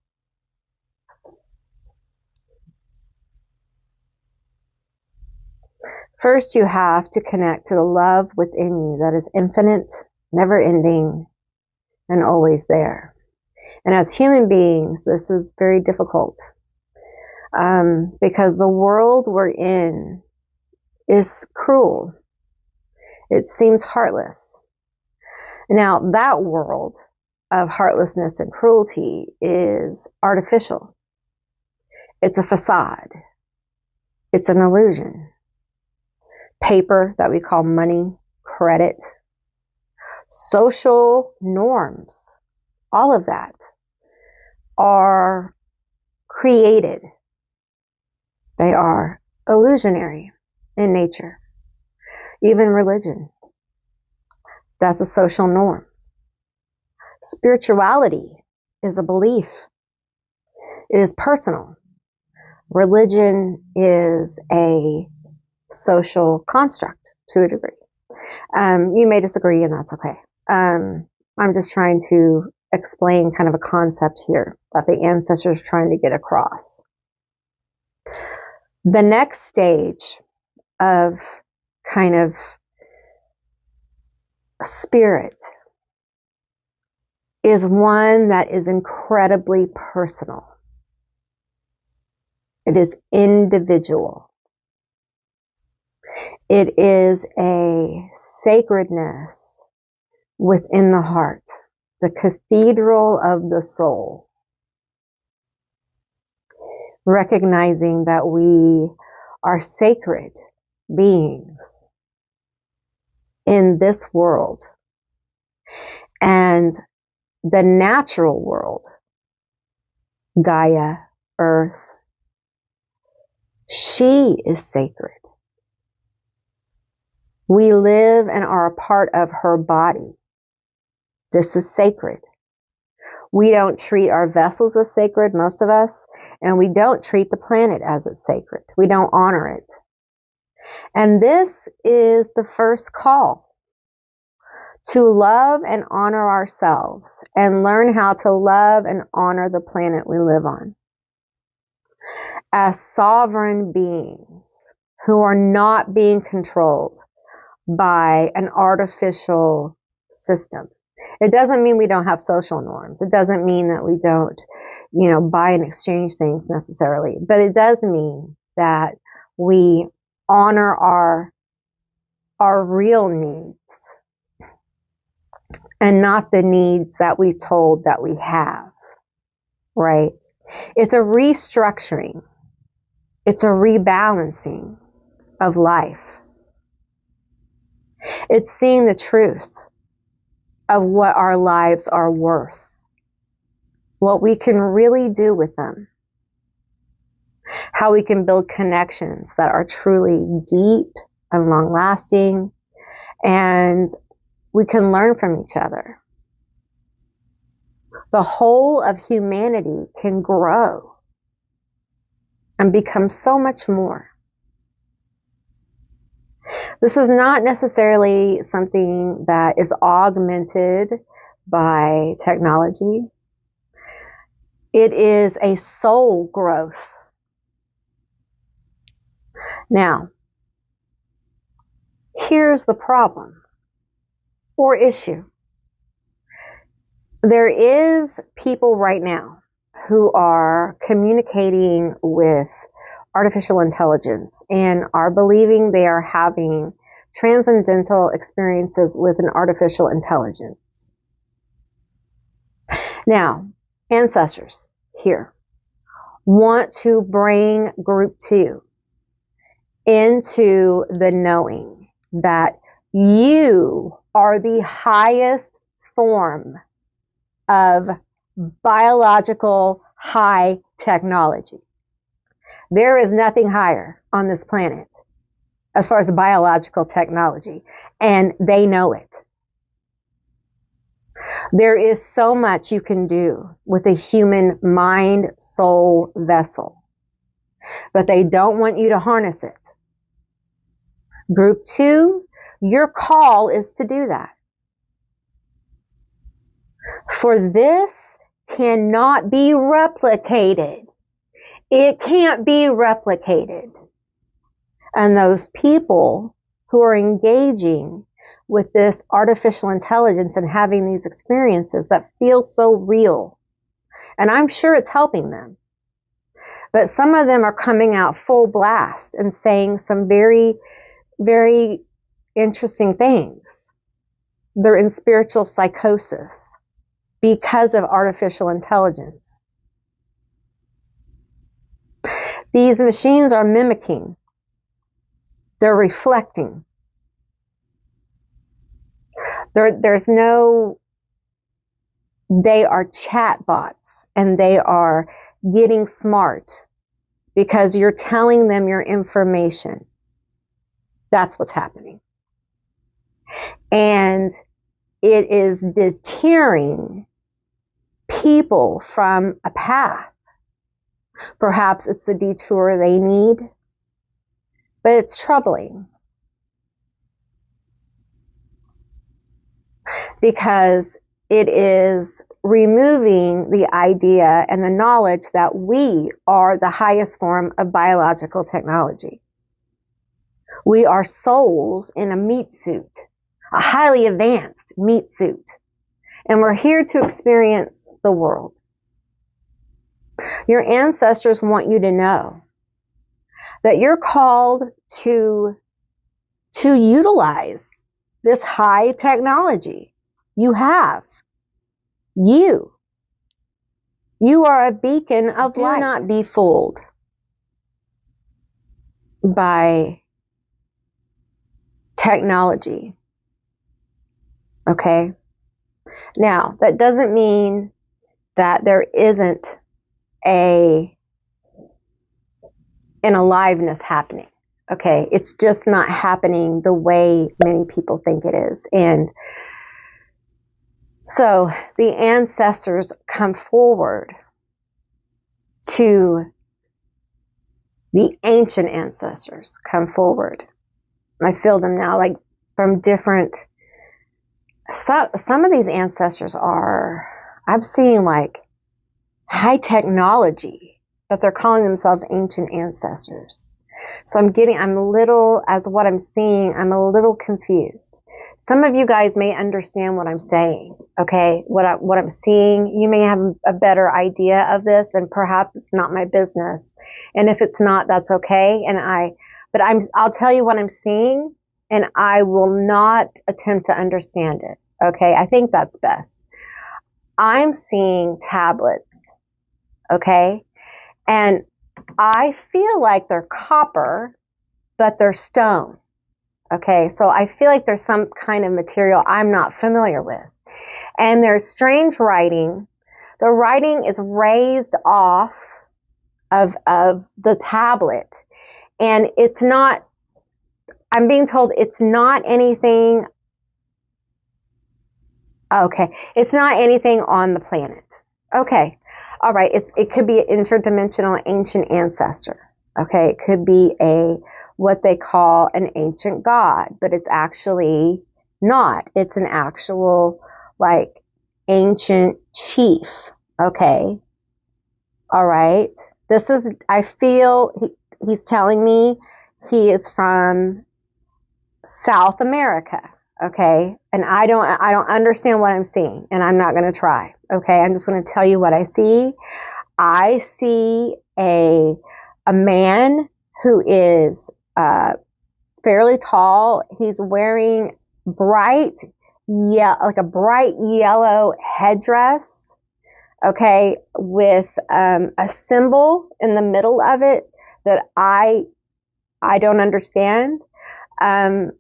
First, you have to connect to the love within you that is infinite, never ending, and always there. And as human beings, this is very difficult because the world we're in is cruel. It seems heartless. Now, that world of heartlessness and cruelty is artificial. It's a facade. It's an illusion. Paper that we call money, credit, social norms, all of that are created. They are illusionary in nature. Even religion, that's a social norm. Spirituality is a belief. It is personal. Religion is a social construct to a degree. You may disagree, and that's okay. I'm just trying to explain kind of a concept here that the ancestors are trying to get across. The next stage of kind of spirit is one that is incredibly personal. It is individual. It is a sacredness within the heart, the cathedral of the soul. Recognizing that we are sacred beings in this world, and the natural world, Gaia, Earth, she is sacred. We live and are a part of her body. This is sacred. We don't treat our vessels as sacred, most of us, and we don't treat the planet as it's sacred. We don't honor it. And this is the first call to love and honor ourselves and learn how to love and honor the planet we live on as sovereign beings who are not being controlled by an artificial system. It doesn't mean we don't have social norms. It doesn't mean that we don't, buy and exchange things necessarily. But it does mean that we honor our real needs and not the needs that we've told that we have, right? It's a restructuring. It's a rebalancing of life. It's seeing the truth of what our lives are worth, what we can really do with them, how we can build connections that are truly deep and long-lasting, and we can learn from each other. The whole of humanity can grow and become so much more. This is not necessarily something that is augmented by technology. It is a soul growth. Now, here's the problem or issue. There is people right now who are communicating with artificial intelligence and are believing they are having transcendental experiences with an artificial intelligence. Now, ancestors here want to bring group 2 into the knowing that you are the highest form of biological high technology. There is nothing higher on this planet as far as biological technology, and they know it. There is so much you can do with a human mind, soul, vessel, but they don't want you to harness it. Group 2 Your call is to do that. For this cannot be replicated. It can't be replicated. And those people who are engaging with this artificial intelligence and having these experiences that feel so real, and I'm sure it's helping them, but some of them are coming out full blast and saying some very, very interesting things. They're in spiritual psychosis because of artificial intelligence. These machines are mimicking. They're reflecting. There's no, they are chatbots and they are getting smart because you're telling them your information. That's what's happening. And it is deterring people from a path. Perhaps it's the detour they need, but it's troubling because it is removing the idea and the knowledge that we are the highest form of biological technology. We are souls in a meat suit, a highly advanced meat suit, and we're here to experience the world. Your ancestors want you to know that you're called to utilize this high technology. You have. You are a beacon of light. Do not be fooled by technology. Okay? Now, that doesn't mean that there isn't an aliveness happening. Okay? It's just not happening the way many people think it is. And so the ancestors come forward to the ancient ancestors come forward. I feel them now, like from different, some of these ancestors are, I'm seeing like high technology, but they're calling themselves ancient ancestors. So I'm a little, as what I'm seeing, I'm a little confused. Some of you guys may understand what I'm saying, okay? What I'm seeing, you may have a better idea of this, and perhaps it's not my business. And if it's not, that's okay. I'll tell you what I'm seeing, and I will not attempt to understand it, okay? I think that's best. I'm seeing tablets, okay? And I feel like they're copper, but they're stone. Okay, so I feel like there's some kind of material I'm not familiar with. And there's strange writing. The writing is raised off of the tablet. And it's not, I'm being told it's not anything, okay, it's not anything on the planet. Okay. All right, it could be an interdimensional ancient ancestor. Okay, it could be what they call an ancient god, but it's actually not. It's an actual like ancient chief. Okay, all right. I feel he's telling me he is from South America. Okay, and I don't understand what I'm seeing, and I'm not going to try. Okay, I'm just going to tell you what I see. I see a man who is fairly tall. He's wearing like a bright yellow headdress. Okay, with a symbol in the middle of it that I don't understand, and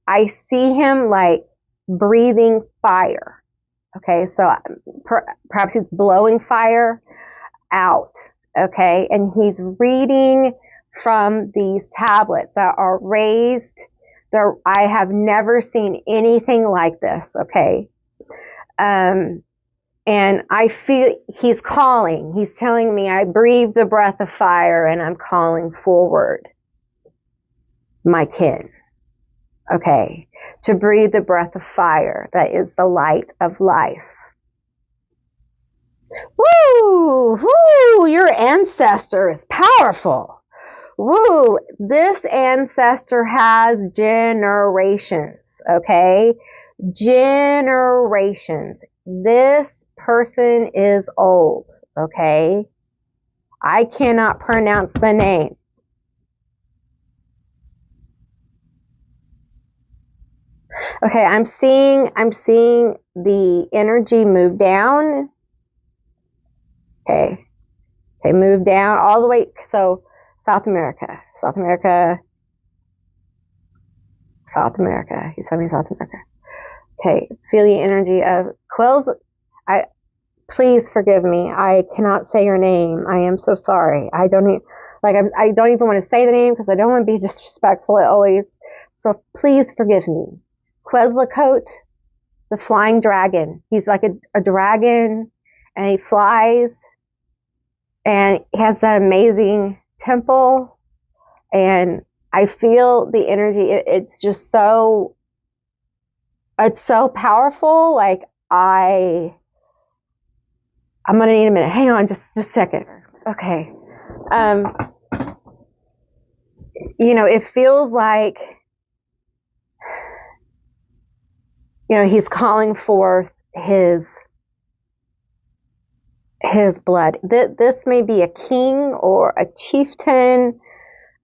I see him like breathing fire. Okay, so perhaps he's blowing fire out. Okay, and he's reading from these tablets that are raised. I have never seen anything like this. Okay, and I feel he's calling. He's telling me, I breathe the breath of fire and I'm calling forward my kin. Okay. To breathe the breath of fire that is the light of life. Woo! Woo! Your ancestor is powerful. Woo! This ancestor has generations, okay? Generations. This person is old, okay? I cannot pronounce the name. Okay, I'm seeing the energy move down. Okay. Okay, move down all the way. So South America. He's telling me South America. Okay, feel the energy of Quills. Please forgive me. I cannot say your name. I am so sorry. I don't even want to say the name because I don't want to be disrespectful always. So please forgive me. Quetzalcoatl, the flying dragon. He's like a dragon, and he flies, and he has that amazing temple, and I feel the energy. It's just so, it's so powerful. Like I'm gonna need a minute. Hang on, just a second. Okay. It feels like, he's calling forth his blood. This may be a king or a chieftain.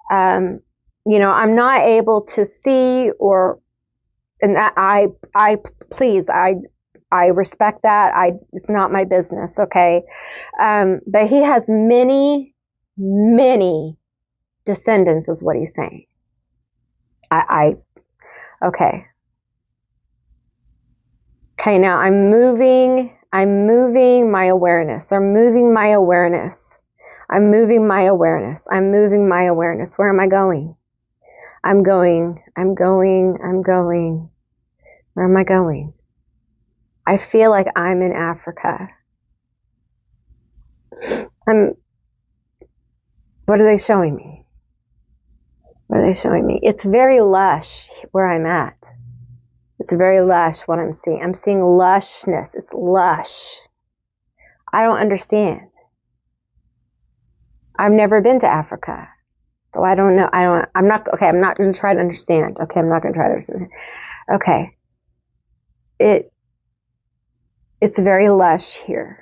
I'm not able to see, and I respect that. It's not my business. Okay. But he has many, many descendants is what he's saying. Okay. Okay, now I'm moving my awareness. I'm moving my awareness. Where am I going? I'm going. Where am I going? I feel like I'm in Africa. What are they showing me? It's very lush where I'm at. It's very lush what I'm seeing. I'm seeing lushness. It's lush. I don't understand. I've never been to Africa. So I don't know. I'm not going to try to understand. Okay, I'm not going to try to understand. Okay. It's very lush here.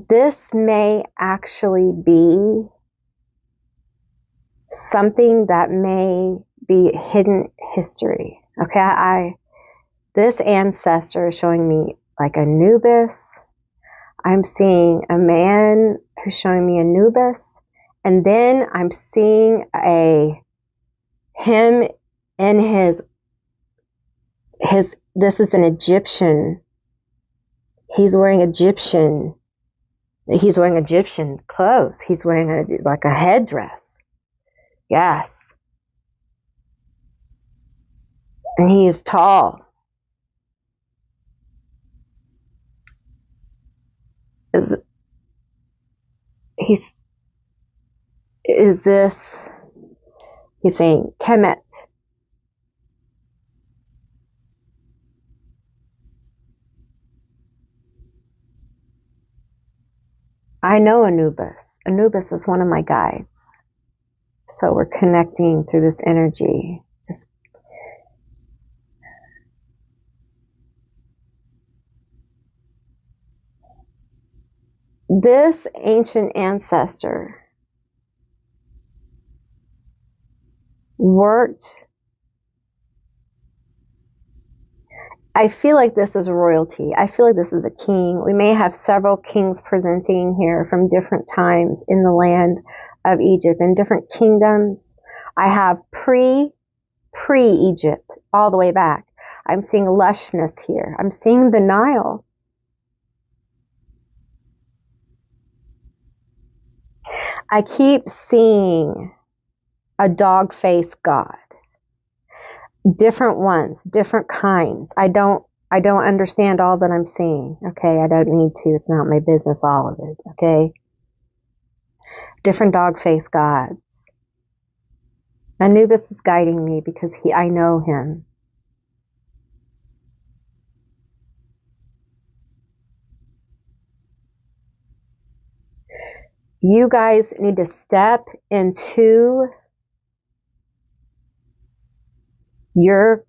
This may actually be something that may be hidden history. Okay, this ancestor is showing me like Anubis. I'm seeing a man who's showing me Anubis, and then I'm seeing him in his this is an Egyptian. He's wearing Egyptian clothes. He's wearing a headdress. Yes. And he is tall. He's saying Kemet. I know Anubis. Anubis is one of my guides. So we're connecting through this energy. This ancient ancestor worked. I feel like this is royalty. I feel like this is a king. We may have several kings presenting here from different times in the land of Egypt, in different kingdoms. I have pre-Egypt all the way back. I'm seeing lushness here. I'm seeing the Nile. I keep seeing a dog-faced god. Different ones, different kinds. I don't understand all that I'm seeing. Okay, I don't need to. It's not my business, all of it. Okay. different dog face gods. Anubis is guiding me because I know him. You guys need to step into your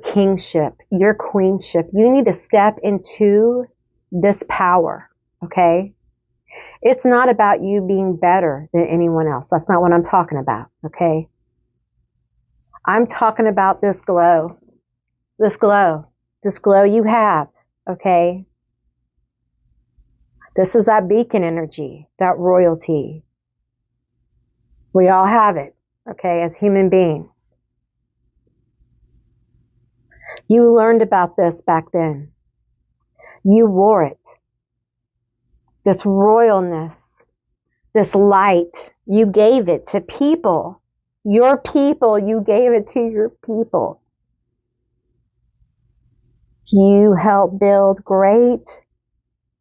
kingship, your queenship. You need to step into this power, okay? It's not about you being better than anyone else. That's not what I'm talking about, okay? I'm talking about this glow you have, okay? This is that beacon energy, that royalty. We all have it, okay, as human beings. You learned about this back then. You wore it. This royalness, this light, you gave it to people. Your people, you gave it to your people. You helped build great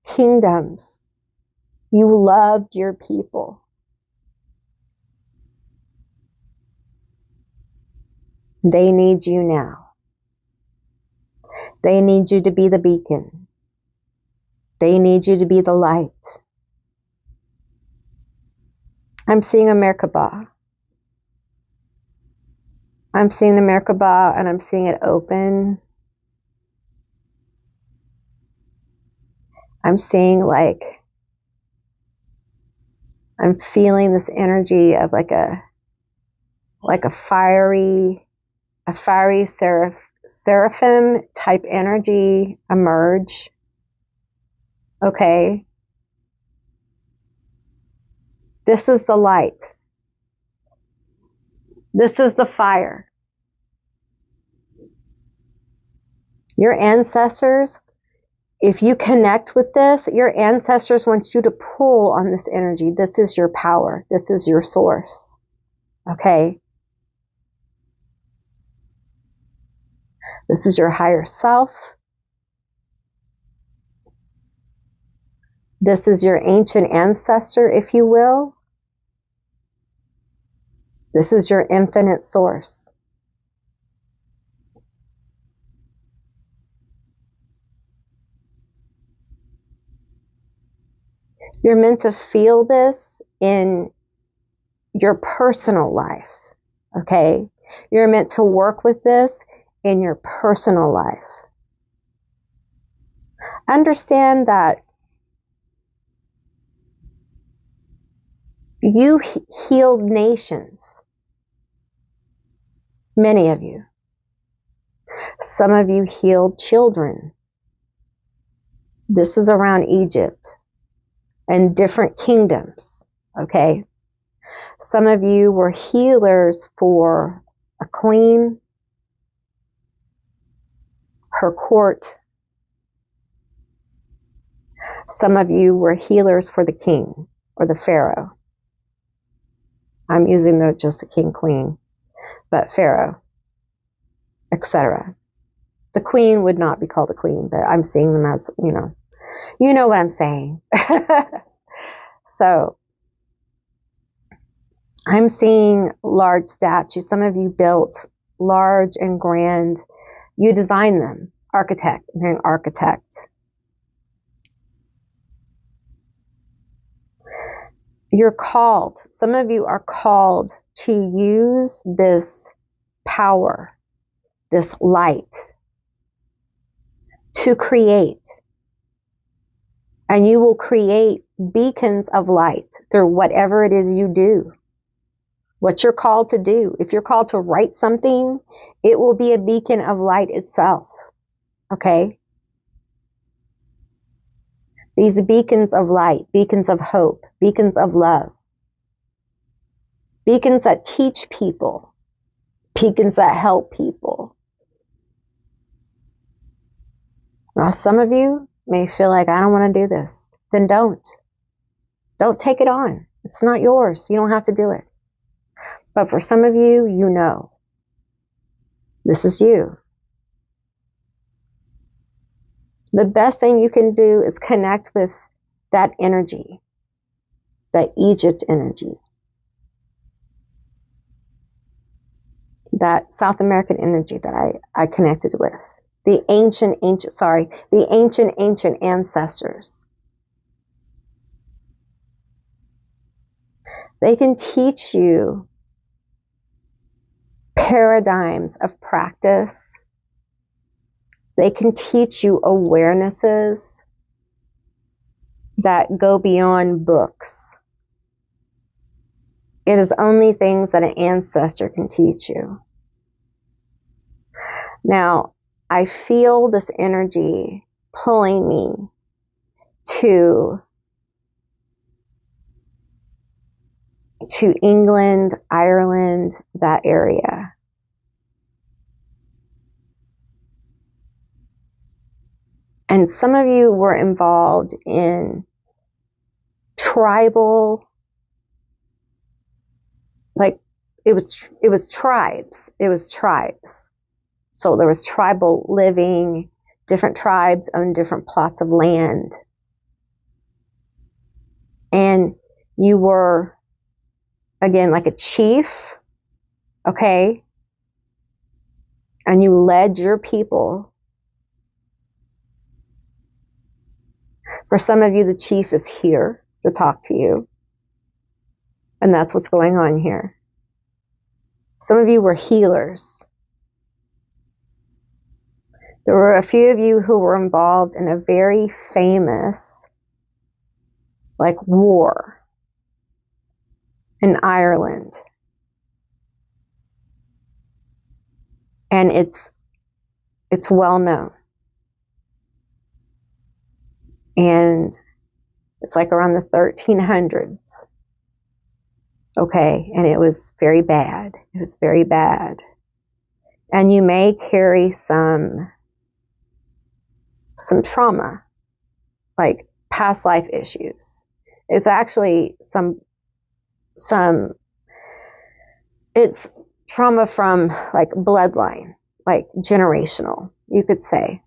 kingdoms. You loved your people. They need you now. They need you to be the beacon. They need you to be the light. I'm seeing a Merkabah. I'm seeing the Merkabah and I'm seeing it open. I'm seeing I'm feeling this energy of like a fiery seraphim type energy emerge. Okay. This is the light. This is the fire. Your ancestors, if you connect with this, your ancestors want you to pull on this energy. This is your power. This is your source. Okay? This is your higher self. This is your ancient ancestor, if you will. This is your infinite source. You're meant to feel this in your personal life, okay? You're meant to work with this in your personal life. Understand that you healed nations. Many of you. Some of you healed children. This is around Egypt and different kingdoms, okay? Some of you were healers for a queen, her court. Some of you were healers for the king or the pharaoh. I'm using just the king, queen, but pharaoh, etc. The queen would not be called a queen, but I'm seeing them as, you know what I'm saying. So I'm seeing large statues. Some of you built large and grand. You designed them. Architect. I'm hearing architect. You're called. Some of you are called to use this power, this light, to create. And you will create beacons of light through whatever it is you do. What you're called to do. If you're called to write something, it will be a beacon of light itself. Okay? These beacons of light, beacons of hope, beacons of love, beacons that teach people, beacons that help people. Now, some of you may feel like, I don't want to do this. Then don't. Don't take it on. It's not yours. You don't have to do it. But for some of you, you know. This is you. The best thing you can do is connect with that energy. that Egypt energy, that South American energy that I connected with, the ancient ancestors. They can teach you paradigms of practice. They can teach you awarenesses that go beyond books. It is only things that an ancestor can teach you. Now, I feel this energy pulling me to England, Ireland, that area. And some of you were involved in tribal, like it was tribes. So there was tribal living, different tribes owned different plots of land. And you were, again, like a chief, okay? And you led your people. For some of you, the chief is here to talk to you. And that's what's going on here. Some of you were healers. There were a few of you who were involved in a very famous, like, war in Ireland. And it's well known. And it's like around the 1300s. Okay, and it was very bad. It was very bad. And you may carry some trauma, like past life issues. It's actually it's trauma from like bloodline, like generational, you could say.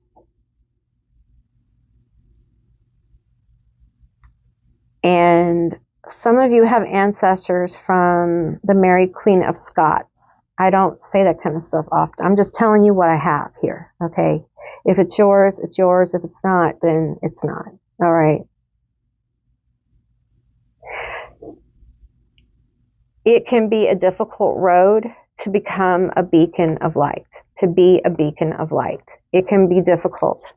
And some of you have ancestors from the Mary Queen of Scots. I don't say that kind of stuff often. I'm just telling you what I have here, okay? If it's yours, it's yours. If it's not, then it's not. All right? It can be a difficult road to become a beacon of light, to be a beacon of light. It can be difficult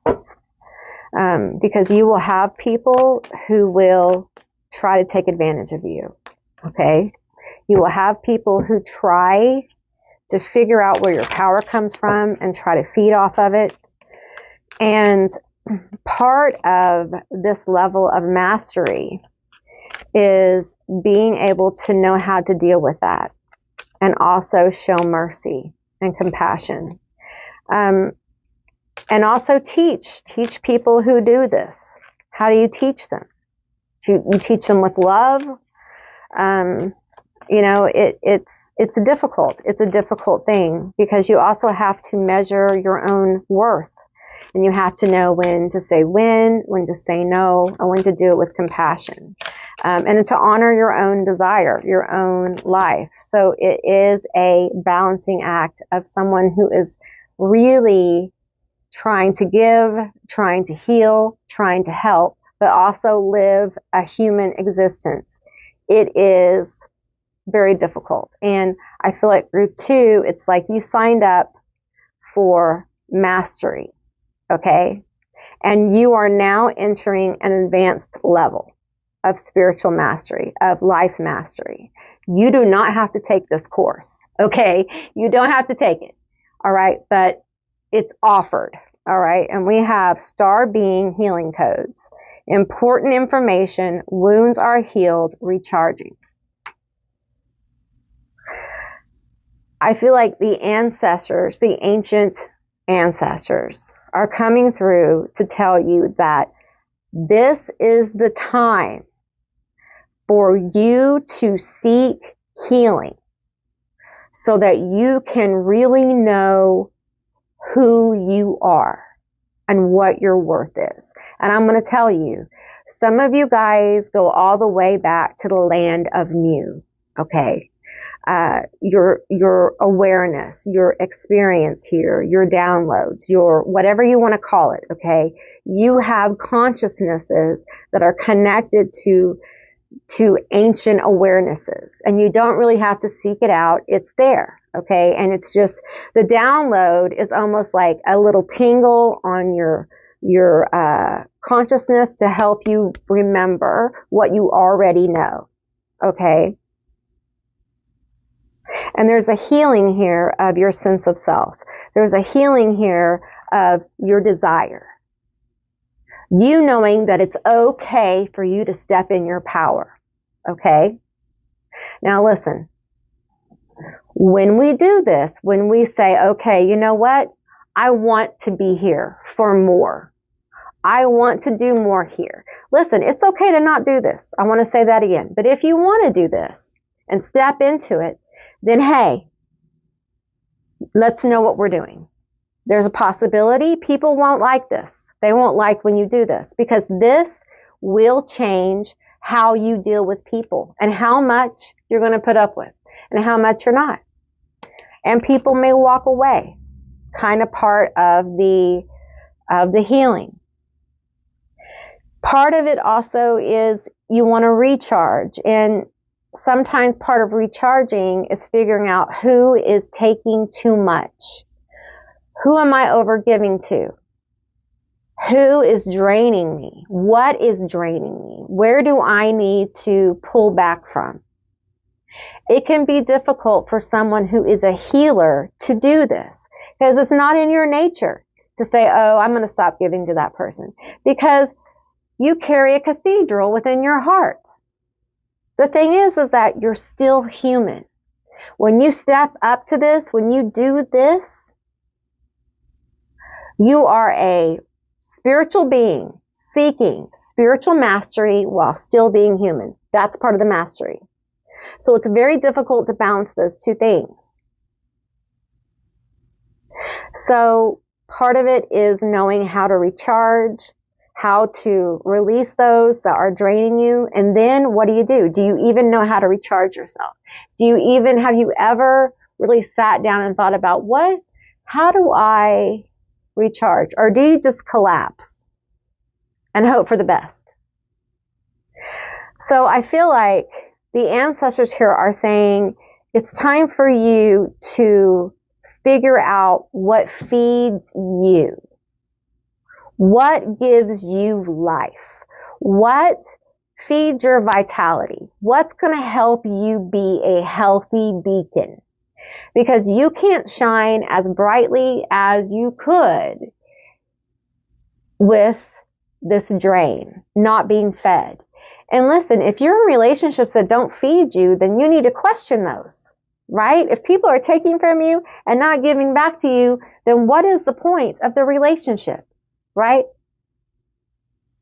because you will have people who will try to take advantage of you, okay? You will have people who try to figure out where your power comes from and try to feed off of it. And part of this level of mastery is being able to know how to deal with that and also show mercy and compassion. And also teach people who do this. How do you teach them? You teach them with love. You know, it's difficult. It's a difficult thing because you also have to measure your own worth. And you have to know when to say when to say no, and when to do it with compassion. And to honor your own desire, your own life. So it is a balancing act of someone who is really trying to give, trying to heal, trying to help, but also live a human existence. It is very difficult. And I feel like group 2, it's like you signed up for mastery, okay? And you are now entering an advanced level of spiritual mastery, of life mastery. You do not have to take this course, okay? You don't have to take it, all right? But it's offered, all right? And we have star being healing codes. Important information, wounds are healed, recharging. I feel like the ancestors, the ancient ancestors, are coming through to tell you that this is the time for you to seek healing so that you can really know who you are. and what your worth is. And I'm going to tell you, some of you guys go all the way back to the land of Mu, okay? Your awareness, your experience here, your downloads, your whatever you want to call it, okay? You have consciousnesses that are connected to ancient awarenesses, and you don't really have to seek it out. It's there, okay? And it's just, the download is almost like a little tingle on your consciousness to help you remember what you already know, okay? And there's a healing here of your sense of self. There's a healing here of your desire. You knowing that it's okay for you to step in your power. Okay? Now listen. When we do this, when we say, okay, you know what? I want to be here for more. I want to do more here. Listen, it's okay to not do this. I want to say that again. But if you want to do this and step into it, then hey, let's know what we're doing. There's a possibility people won't like this. They won't like when you do this, because this will change how you deal with people and how much you're going to put up with and how much you're not. And people may walk away, kind of part of the healing. Part of it also is you want to recharge, and sometimes part of recharging is figuring out who is taking too much. Who am I overgiving to? Who is draining me? What is draining me? Where do I need to pull back from? It can be difficult for someone who is a healer to do this, because it's not in your nature to say, oh, I'm going to stop giving to that person, because you carry a cathedral within your heart. The thing is that you're still human. When you step up to this, when you do this, you are a spiritual being seeking spiritual mastery while still being human. That's part of the mastery. So it's very difficult to balance those two things. So part of it is knowing how to recharge, how to release those that are draining you. And then what do? Do you even know how to recharge yourself? Have you ever really sat down and thought about how do I recharge? Or do you just collapse and hope for the best? So I feel like the ancestors here are saying it's time for you to figure out what feeds you. What gives you life? What feeds your vitality? What's going to help you be a healthy beacon? Because you can't shine as brightly as you could with this drain, not being fed. And listen, if you're in relationships that don't feed you, then you need to question those, right? If people are taking from you and not giving back to you, then what is the point of the relationship? Right?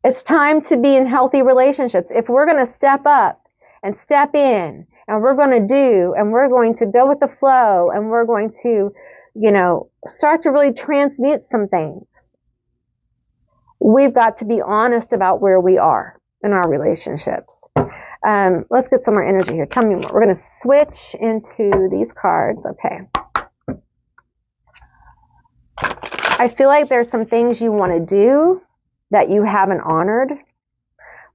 It's time to be in healthy relationships. If we're going to step up and step in, and we're going to do, and we're going to go with the flow, and we're going to, start to really transmute some things, we've got to be honest about where we are in our relationships. Let's get some more energy here. Tell me more. We're going to switch into these cards. Okay. I feel like there's some things you want to do that you haven't honored,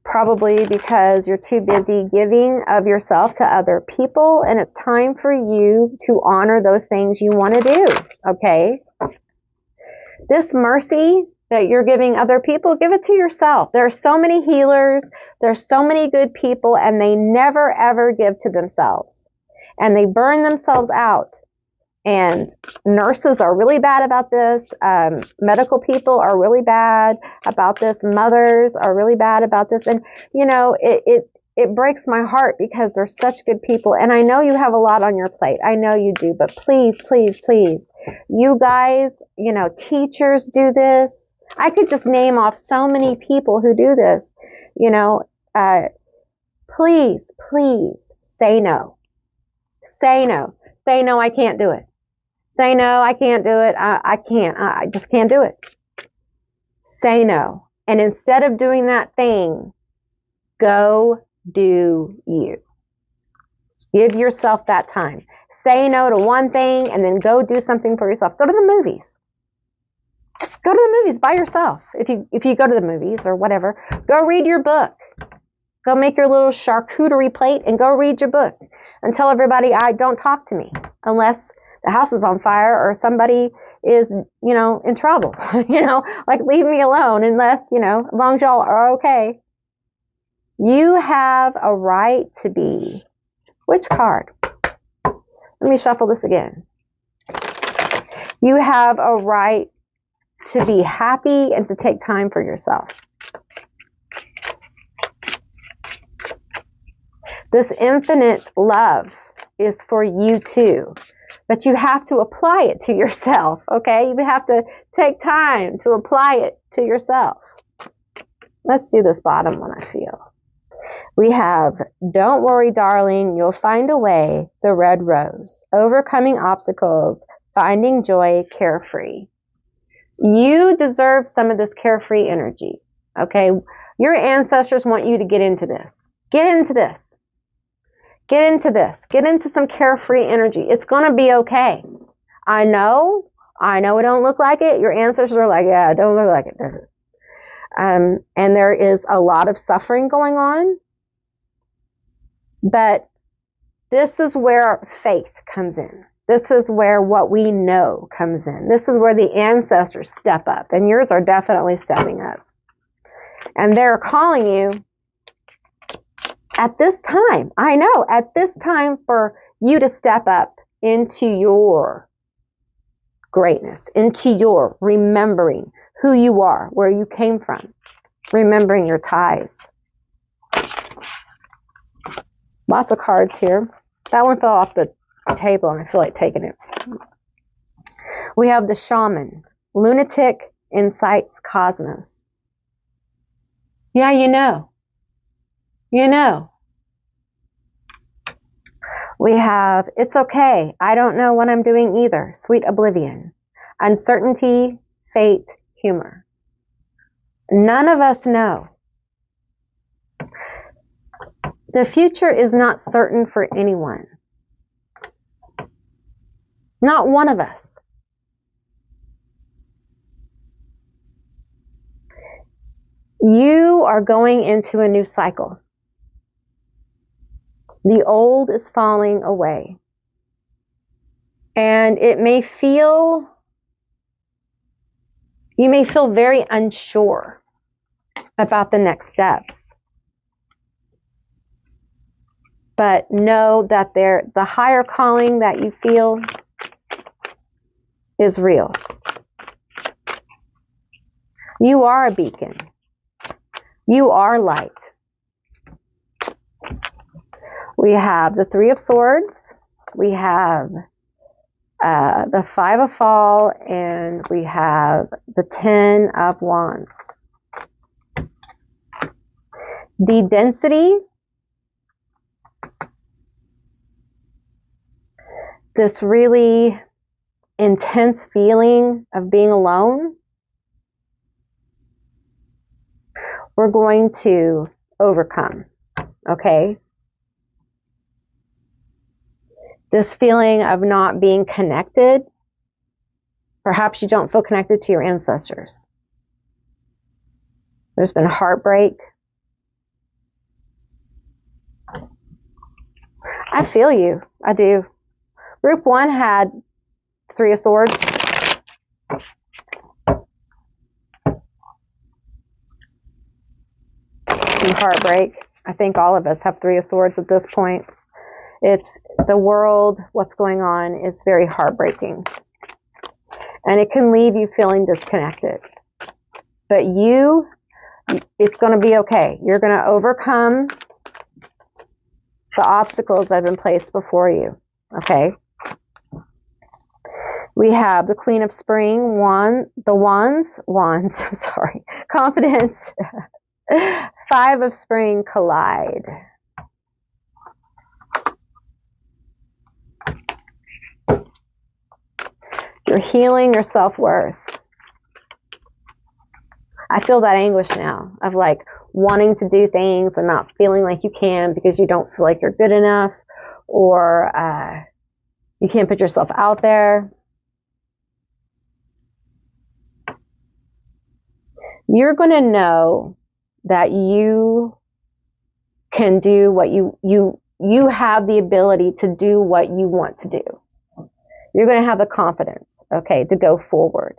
probably because you're too busy giving of yourself to other people, and it's time for you to honor those things you want to do, okay? This mercy that you're giving other people, give it to yourself. There are so many healers, there's so many good people, and they never ever give to themselves, and they burn themselves out. And nurses are really bad about this. Medical people are really bad about this. Mothers are really bad about this. And, it breaks my heart because they're such good people. And I know you have a lot on your plate. I know you do. But please, please, please, you guys, teachers do this. I could just name off so many people who do this. Please, please say no. Say no. Say no, I can't do it. Say no, I can't do it. I can't. I just can't do it. Say no. And instead of doing that thing, go do you. Give yourself that time. Say no to one thing and then go do something for yourself. Go to the movies. Just go to the movies by yourself. If you go to the movies or whatever, go read your book. Go make your little charcuterie plate and go read your book. And tell everybody, don't talk to me unless the house is on fire or somebody is, in trouble. Like leave me alone unless, as long as y'all are okay. You have a right to be. Which card? Let me shuffle this again. You have a right to be happy and to take time for yourself. This infinite love is for you too, but you have to apply it to yourself, okay? You have to take time to apply it to yourself. Let's do this bottom one, I feel. We have, don't worry, darling, you'll find a way, the red rose, overcoming obstacles, finding joy, carefree. You deserve some of this carefree energy, okay? Your ancestors want you to get into this. Get into this. Get into this. Get into some carefree energy. It's going to be okay. I know it don't look like it. Your ancestors are like, yeah, it don't look like it, does it? And there is a lot of suffering going on. But this is where faith comes in. This is where what we know comes in. This is where the ancestors step up. And yours are definitely stepping up. And they're calling you at this time. I know, at this time for you to step up into your greatness, into your remembering who you are, where you came from, remembering your ties. Lots of cards here. That one fell off the table and I feel like taking it. We have the shaman. Lunatic incites cosmos. Yeah, you know. We have, it's okay. I don't know what I'm doing either. Sweet oblivion. Uncertainty, fate, humor. None of us know. The future is not certain for anyone. Not one of us. You are going into a new cycle. The old is falling away. And you may feel very unsure about the next steps. But know that the higher calling that you feel is real. You are a beacon. You are light. We have the Three of Swords. We have the Five of Fall, and we have the Ten of Wands. The density, this really intense feeling of being alone, we're going to overcome, okay? This feeling of not being connected, perhaps you don't feel connected to your ancestors. There's been heartbreak. I feel you. I do. Group 1 had Three of Swords. Some heartbreak. I think all of us have Three of Swords at this point. It's the world, what's going on is very heartbreaking. And it can leave you feeling disconnected. But it's going to be okay. You're going to overcome the obstacles that have been placed before you. Okay? We have the Queen of Spring, wands, I'm sorry, confidence. Five of Spring collide. You're healing your self-worth. I feel that anguish now of like wanting to do things and not feeling like you can because you don't feel like you're good enough, or you can't put yourself out there. You're going to know that you can do what you have the ability to do what you want to do. You're going to have the confidence, okay, to go forward.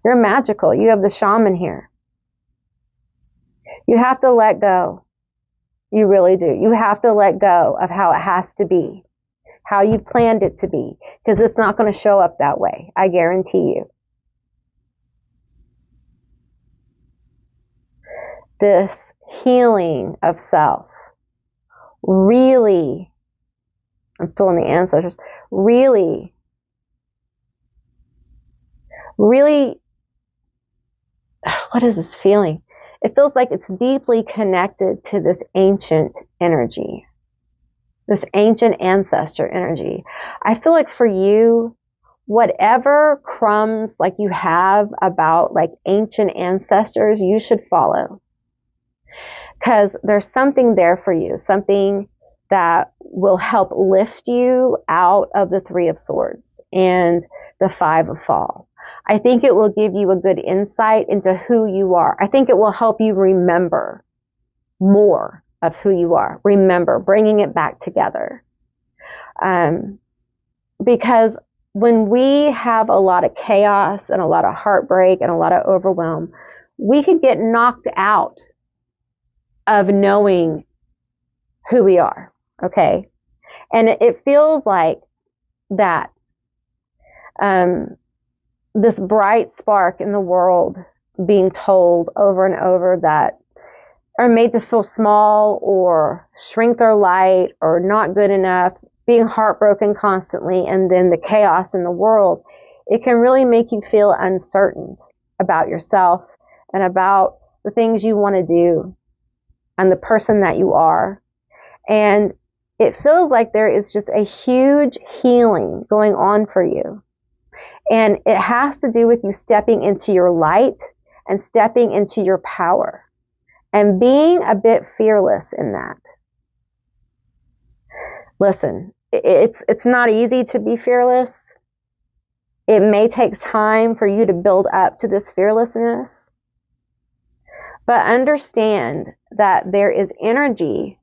You're magical. You have the shaman here. You have to let go. You really do. You have to let go of how it has to be, how you planned it to be, because it's not going to show up that way. I guarantee you. This healing of self, really, I'm feeling the ancestors, really, what is this feeling? It feels like it's deeply connected to this ancient energy, this ancient ancestor energy. I feel like for you, whatever crumbs like you have about like ancient ancestors, you should follow. Because there's something there for you, something that will help lift you out of the Three of Swords and the Five of Fall. I think it will give you a good insight into who you are. I think it will help you remember more of who you are. Remember, bringing it back together. Because when we have a lot of chaos and a lot of heartbreak and a lot of overwhelm, we could get knocked out of knowing who we are, okay? And it feels like that this bright spark in the world being told over and over that are made to feel small or shrink their light or not good enough, being heartbroken constantly, and then the chaos in the world, it can really make you feel uncertain about yourself and about the things you want to do and the person that you are. And it feels like there is just a huge healing going on for you. And it has to do with you stepping into your light and stepping into your power and being a bit fearless in that. Listen, it's not easy to be fearless. It may take time for you to build up to this fearlessness. But understand that there is energy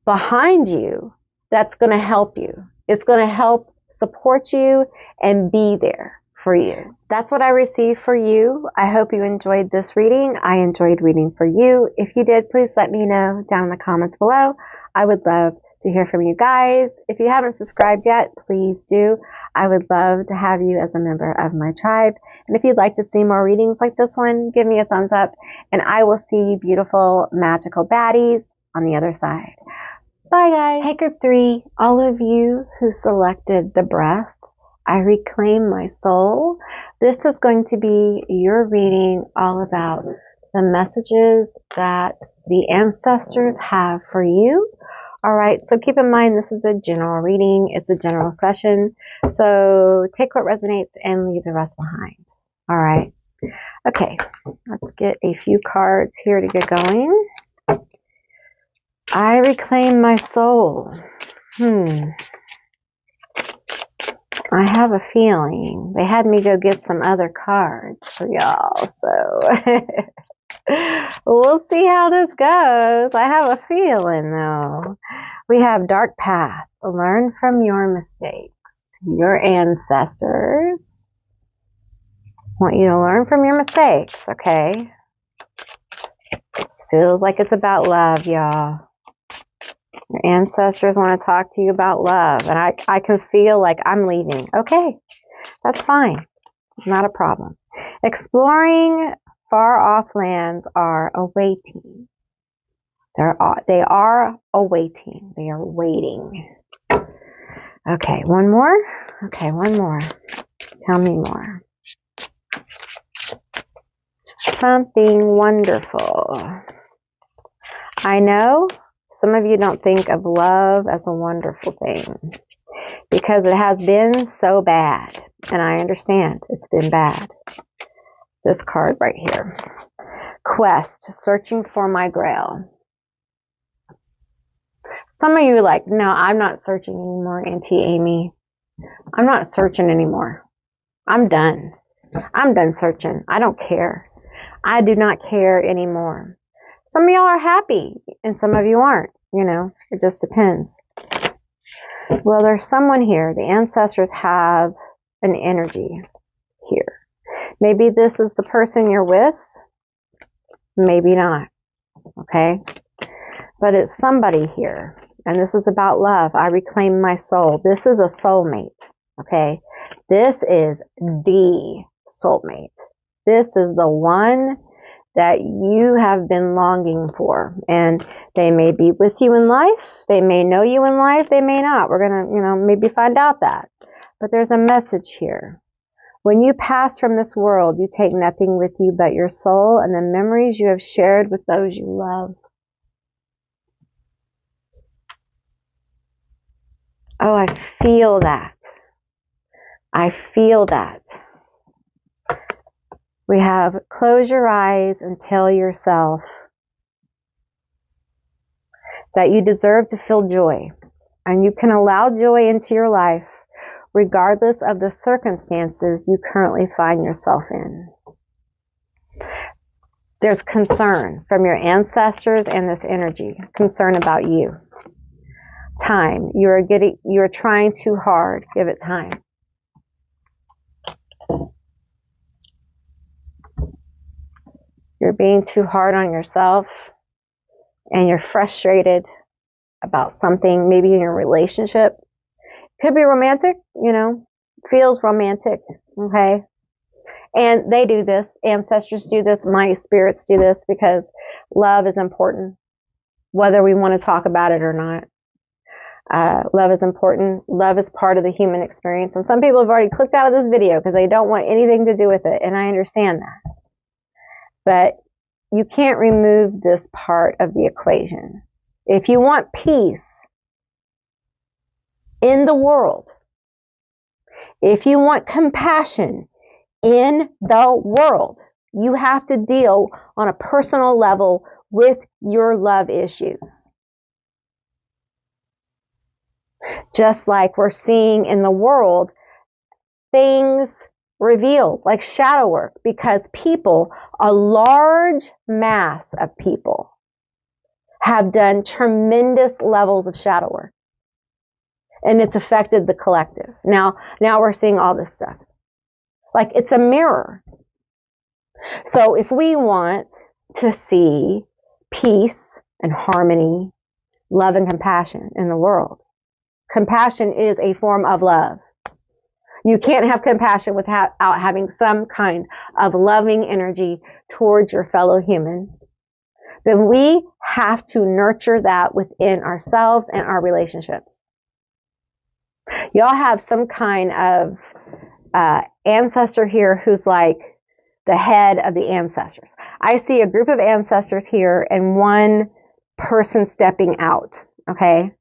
behind you that's going to help you. It's going to help support you and be there for you. That's what I received for you. I hope you enjoyed this reading. I enjoyed reading for you. If you did, please let me know down in the comments below. I would love to hear from you guys. If you haven't subscribed yet, please do. I would love to have you as a member of my tribe. And if you'd like to see more readings like this one, give me a thumbs up, and I will see you beautiful, magical baddies on the other side. Bye, guys. Hey, group 3, all of you who selected the breath, I reclaim my soul. This is going to be your reading all about the messages that the ancestors have for you. All right, so keep in mind this is a general reading. It's a general session. So take what resonates and leave the rest behind. All right. Okay, let's get a few cards here to get going. I reclaim my soul. I have a feeling they had me go get some other cards for y'all, so we'll see how this goes. I have a feeling, though. We have Dark Path. Learn from your mistakes. Your ancestors want you to learn from your mistakes, okay? This feels like it's about love, y'all. Your ancestors want to talk to you about love, and I can feel like I'm leaving. Okay, that's fine. Not a problem. Exploring far off lands are awaiting. They are awaiting. They are waiting. Okay, one more? Okay, one more. Tell me more. Something wonderful. I know some of you don't think of love as a wonderful thing because it has been so bad, and I understand it's been bad. This card right here. Quest, searching for my grail. Some of you are like, no, I'm not searching anymore, Auntie Amy. I'm not searching anymore. I'm done. I'm done searching. I don't care. I do not care anymore. Some of y'all are happy and some of you aren't. You know, it just depends. Well, there's someone here. The ancestors have an energy here. Maybe this is the person you're with. Maybe not. Okay? But it's somebody here. And this is about love. I reclaim my soul. This is a soulmate. Okay? This is the soulmate. This is the one that you have been longing for. And they may be with you in life. They may know you in life. They may not. We're going to, maybe find out that. But there's a message here. When you pass from this world, you take nothing with you but your soul and the memories you have shared with those you love. Oh, I feel that. I feel that. We have close your eyes and tell yourself that you deserve to feel joy. And you can allow joy into your life regardless of the circumstances you currently find yourself in. There's concern from your ancestors and this energy, concern about you. Time. You're trying too hard. Give it time. You're being too hard on yourself and you're frustrated about something, maybe in your relationship. Could be romantic, feels romantic, okay? And they do this. Ancestors do this. My spirits do this because love is important, whether we want to talk about it or not. Love is important. Love is part of the human experience. And some people have already clicked out of this video because they don't want anything to do with it. And I understand that. But you can't remove this part of the equation. If you want peace in the world, if you want compassion in the world, you have to deal on a personal level with your love issues. Just like we're seeing in the world, things revealed, like shadow work, because people, a large mass of people, have done tremendous levels of shadow work. And it's affected the collective. Now we're seeing all this stuff. Like it's a mirror. So if we want to see peace and harmony, love and compassion in the world, compassion is a form of love. You can't have compassion without having some kind of loving energy towards your fellow human. Then we have to nurture that within ourselves and our relationships. Y'all have some kind of ancestor here who's like the head of the ancestors. I see a group of ancestors here and one person stepping out, okay?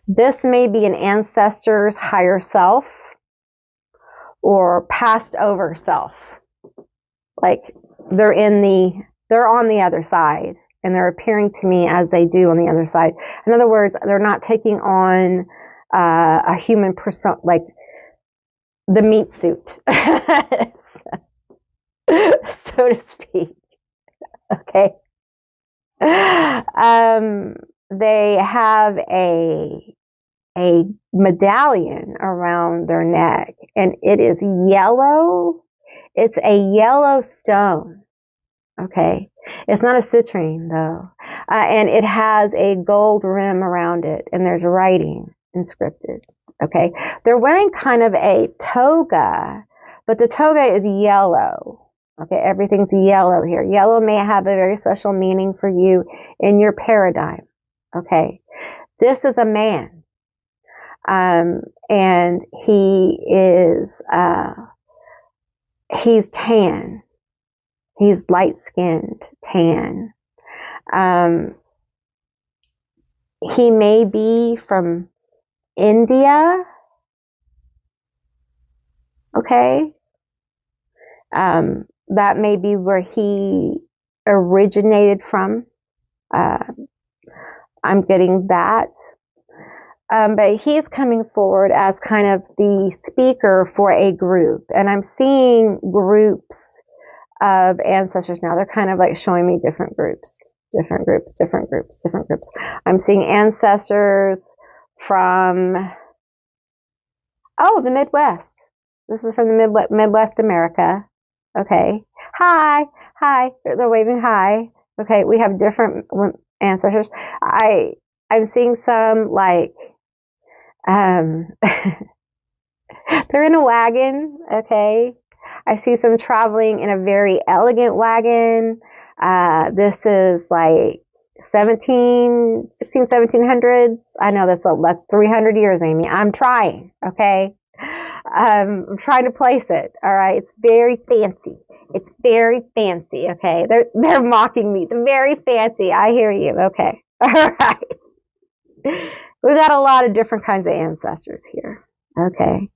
This may be an ancestor's higher self or passed over self. Like they're on the other side and they're appearing to me as they do on the other side. In other words, they're not taking on a human person, like the meat suit, so to speak. Okay. They have a medallion around their neck, and it is yellow. It's a yellow stone. Okay. It's not a citrine though. And it has a gold rim around it, and there's writing inscripted. Okay. They're wearing kind of a toga, but the toga is yellow. Okay. Everything's yellow here. Yellow may have a very special meaning for you in your paradigm. Okay. This is a man. And he is, he's tan. He's light-skinned, tan. He may be from India. Okay. That may be where he originated from. I'm getting that. But he's coming forward as kind of the speaker for a group. And I'm seeing groups of ancestors now. They're kind of like showing me different groups. I'm seeing ancestors from, the Midwest. This is from the Midwest America. Okay. Hi. They're waving hi. Okay. We have different ancestors. I'm seeing some like, they're in a wagon. Okay. I see some traveling in a very elegant wagon. This is like 1700s. I know that's 300 years, Amy. I'm trying. Okay. I'm trying to place it. All right. It's very fancy. Okay. They're mocking me. It's very fancy. I hear you. Okay. All right. We've got a lot of different kinds of ancestors here. Okay.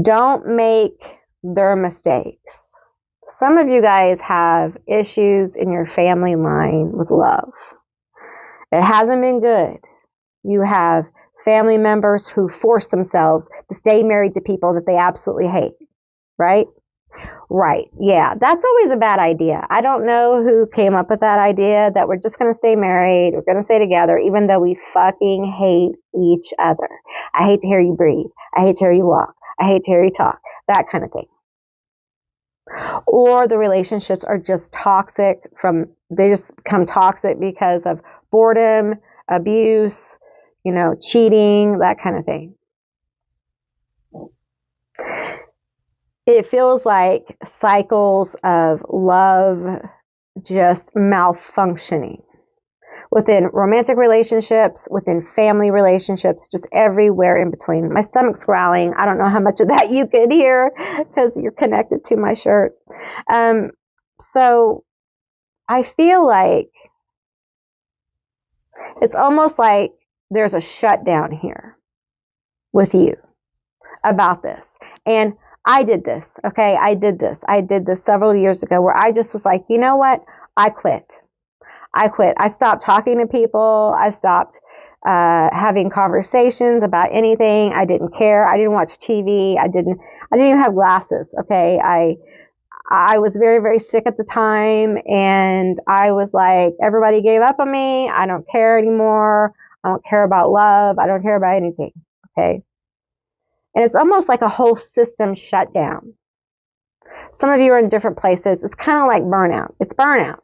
Don't make their mistakes. Some of you guys have issues in your family line with love. It hasn't been good. You have family members who force themselves to stay married to people that they absolutely hate, right? Right. Yeah, that's always a bad idea. I don't know who came up with that idea that we're just going to stay married, we're going to stay together, even though we fucking hate each other. I hate to hear you breathe. I hate to hear you walk. I hate to hear you talk. That kind of thing. Or the relationships are just toxic they just become toxic because of boredom, abuse, cheating, that kind of thing. It feels like cycles of love just malfunctioning within romantic relationships, within family relationships, just everywhere in between. My stomach's growling. I don't know how much of that you could hear because you're connected to my shirt. So I feel like it's almost like there's a shutdown here with you about this. And I did this, okay? I did this several years ago where I just was like, you know what? I quit. I stopped talking to people. I stopped having conversations about anything. I didn't care. I didn't watch TV. I didn't even have glasses, okay? I was very, very sick at the time, and I was like, everybody gave up on me. I don't care anymore. I don't care about love. I don't care about anything, okay? And it's almost like a whole system shut down. Some of you are in different places. It's kind of like burnout. It's burnout.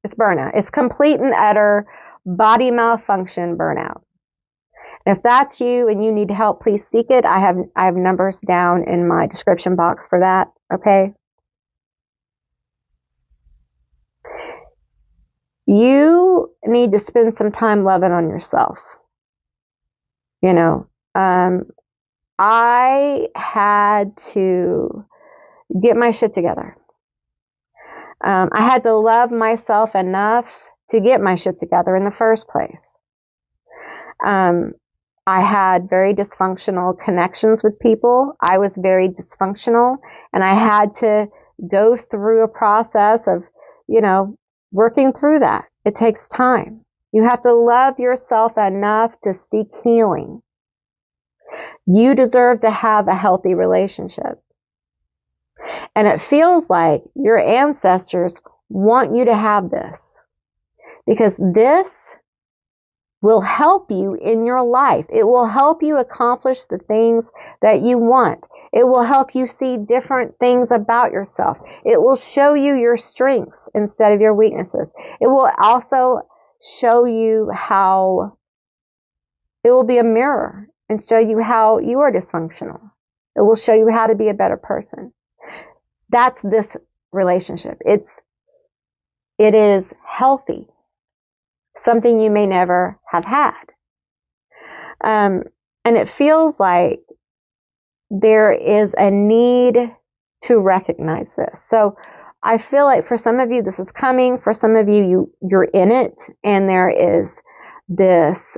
It's complete and utter body malfunction burnout. And if that's you and you need help, please seek it. I have numbers down in my description box for that, okay? You need to spend some time loving on yourself. I had to get my shit together. I had to love myself enough to get my shit together in the first place. I had very dysfunctional connections with people. I was very dysfunctional, and I had to go through a process of, working through that. It takes time. You have to love yourself enough to seek healing. You deserve to have a healthy relationship. And it feels like your ancestors want you to have this, because this will help you in your life. It will help you accomplish the things that you want. It will help you see different things about yourself. It will show you your strengths instead of your weaknesses. It will also show you how, it will be a mirror and show you how you are dysfunctional. It will show you how to be a better person. That's this relationship. It is healthy. Something you may never have had. And it feels like there is a need to recognize this. So I feel like for some of you, this is coming. For some of you, you're in it, and there is this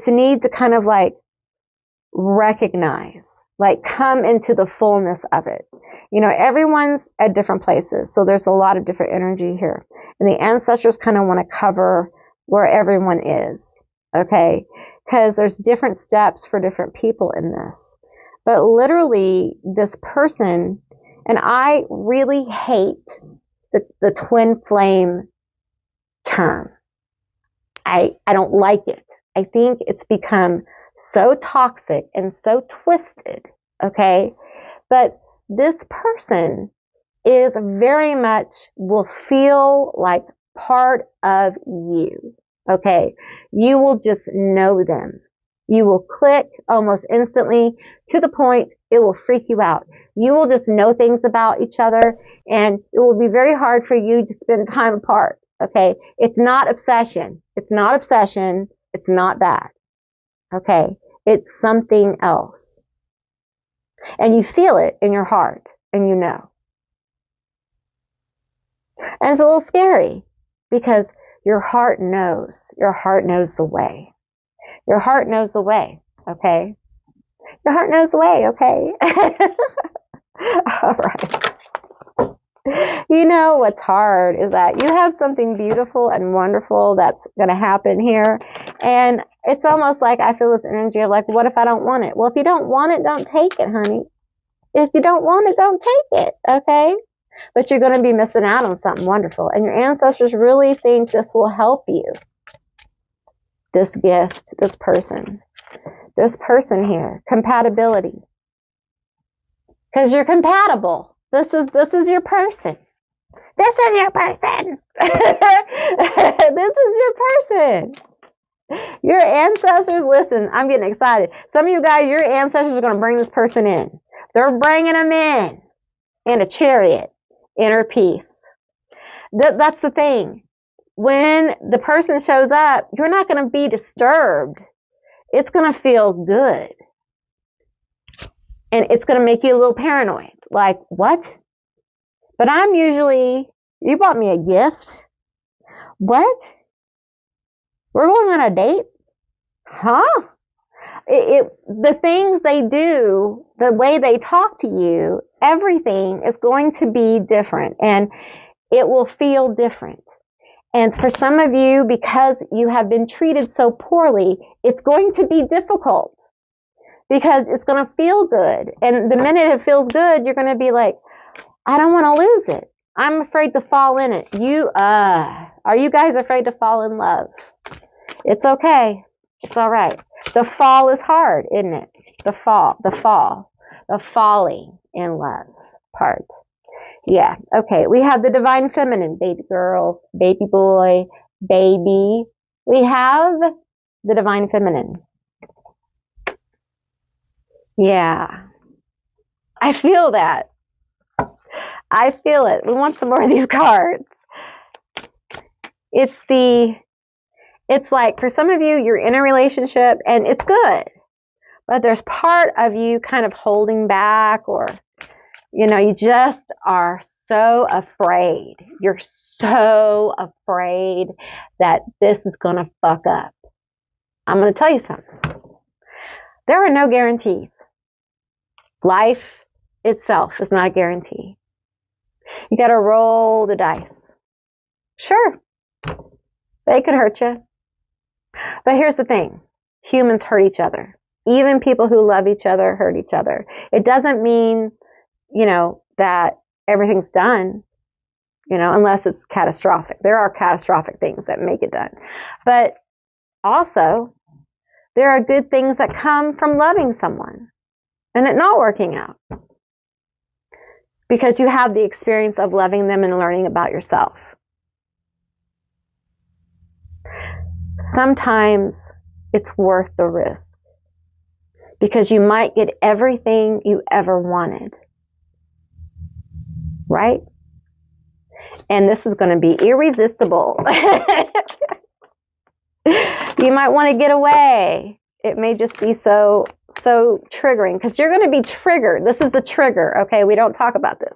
need to kind of like recognize like come into the fullness of it. You know, everyone's at different places, so there's a lot of different energy here. And the ancestors kind of want to cover where everyone is, okay? Because there's different steps for different people in this. But literally, this person, and I really hate the twin flame term. I don't like it. I think it's become so toxic and so twisted, okay? But this person is very much will feel like part of you, okay? You will just know them. You will click almost instantly to the point it will freak you out. You will just know things about each other, and it will be very hard for you to spend time apart, okay? It's not obsession. It's not obsession. It's not that, okay? It's something else. And you feel it in your heart, and you know. And it's a little scary because your heart knows. Your heart knows the way. Your heart knows the way, okay? Your heart knows the way, okay? All right. You know what's hard is that you have something beautiful and wonderful that's going to happen here. And it's almost like I feel this energy of like, what if I don't want it? Well, if you don't want it, don't take it, honey. If you don't want it, don't take it, okay? But you're going to be missing out on something wonderful. And your ancestors really think this will help you. This gift, this person here, compatibility. Because you're compatible. This is your person. This is your person. This is your person. Your ancestors, listen, I'm getting excited. Some of you guys, your ancestors are going to bring this person in. They're bringing them in a chariot, inner peace. That's the thing. When the person shows up, you're not going to be disturbed. It's going to feel good. And it's going to make you a little paranoid. Like, what? But I'm usually, you bought me a gift? What? We're going on a date? Huh? The things they do, the way they talk to you, everything is going to be different. And it will feel different. And for some of you, because you have been treated so poorly, it's going to be difficult because it's going to feel good. And the minute it feels good, you're going to be like, I don't want to lose it. I'm afraid to fall in it. Are you guys afraid to fall in love? It's okay. It's all right. The fall is hard, isn't it? The falling in love part. Yeah, okay. We have the divine feminine, baby girl, baby boy, baby. We have the divine feminine. Yeah. I feel that. I feel it. We want some more of these cards. It's like for some of you, you're in a relationship and it's good, but there's part of you kind of holding back, or you know, you just are so afraid. You're so afraid that this is going to fuck up. I'm going to tell you something. There are no guarantees. Life itself is not a guarantee. You got to roll the dice. Sure, they could hurt you. But here's the thing. Humans hurt each other. Even people who love each other hurt each other. It doesn't mean, you know, that everything's done, you know, unless it's catastrophic. There are catastrophic things that make it done. But also, there are good things that come from loving someone and it not working out. Because you have the experience of loving them and learning about yourself. Sometimes it's worth the risk. Because you might get everything you ever wanted. Right? And this is going to be irresistible. You might want to get away. It may just be so triggering because you're going to be triggered. This is a trigger. Okay. We don't talk about this.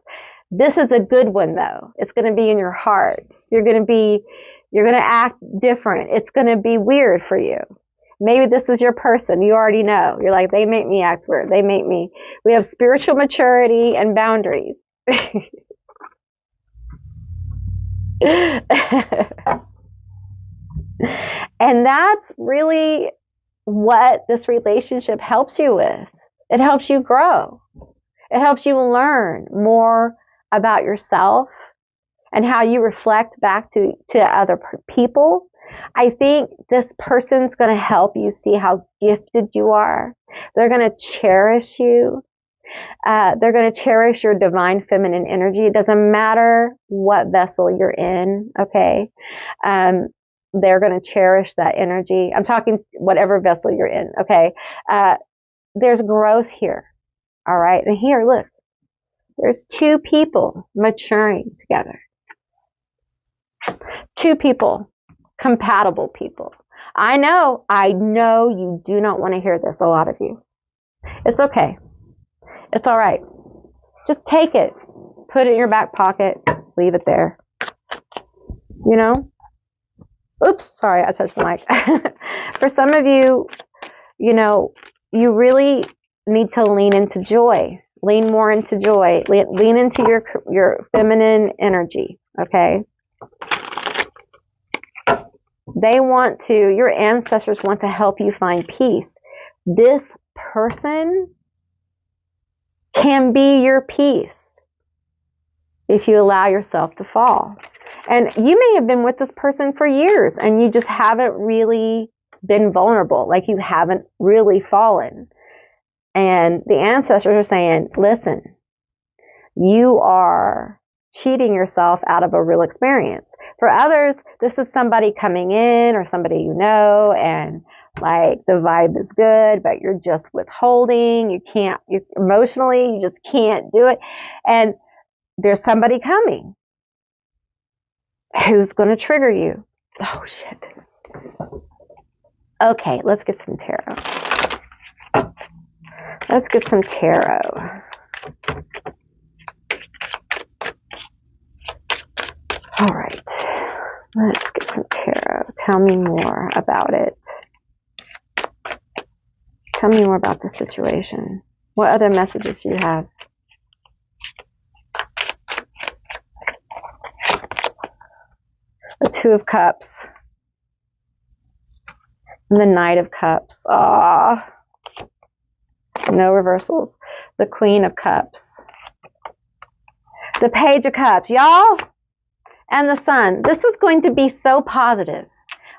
This is a good one though. It's going to be in your heart. You're going to act different. It's going to be weird for you. Maybe this is your person. You already know. You're like, they make me act weird. We have spiritual maturity and boundaries. And that's really what this relationship helps you with. It helps you grow. It helps you learn more about yourself and how you reflect back to other people. I think this person's going to help you see how gifted you are. They're going to cherish you. They're going to cherish your divine feminine energy. It doesn't matter what vessel you're in, okay? They're going to cherish that energy. I'm talking whatever vessel you're in, okay? There's growth here, all right? And here, look, there's two people maturing together. Two people, compatible people. I know you do not want to hear this, a lot of you. It's okay. It's all right. Just take it. Put it in your back pocket. Leave it there. You know? Oops, sorry, I touched the mic. For some of you, you know, you really need to lean into joy. Lean more into joy. Lean into your feminine energy, okay? Your ancestors want to help you find peace. This person can be your peace if you allow yourself to fall. And you may have been with this person for years and you just haven't really been vulnerable, like you haven't really fallen. And the ancestors are saying, listen, you are cheating yourself out of a real experience. For others, this is somebody coming in or somebody you know, and like the vibe is good, but you're just withholding. Emotionally, you just can't do it. And there's somebody coming who's going to trigger you. Oh, shit. Okay, let's get some tarot. Let's get some tarot. All right, let's get some tarot. Tell me more about it. Tell me more about the situation. What other messages do you have? The Two of Cups. And the Knight of Cups. Ah, no reversals. The Queen of Cups. The Page of Cups. Y'all, and the Sun. This is going to be so positive.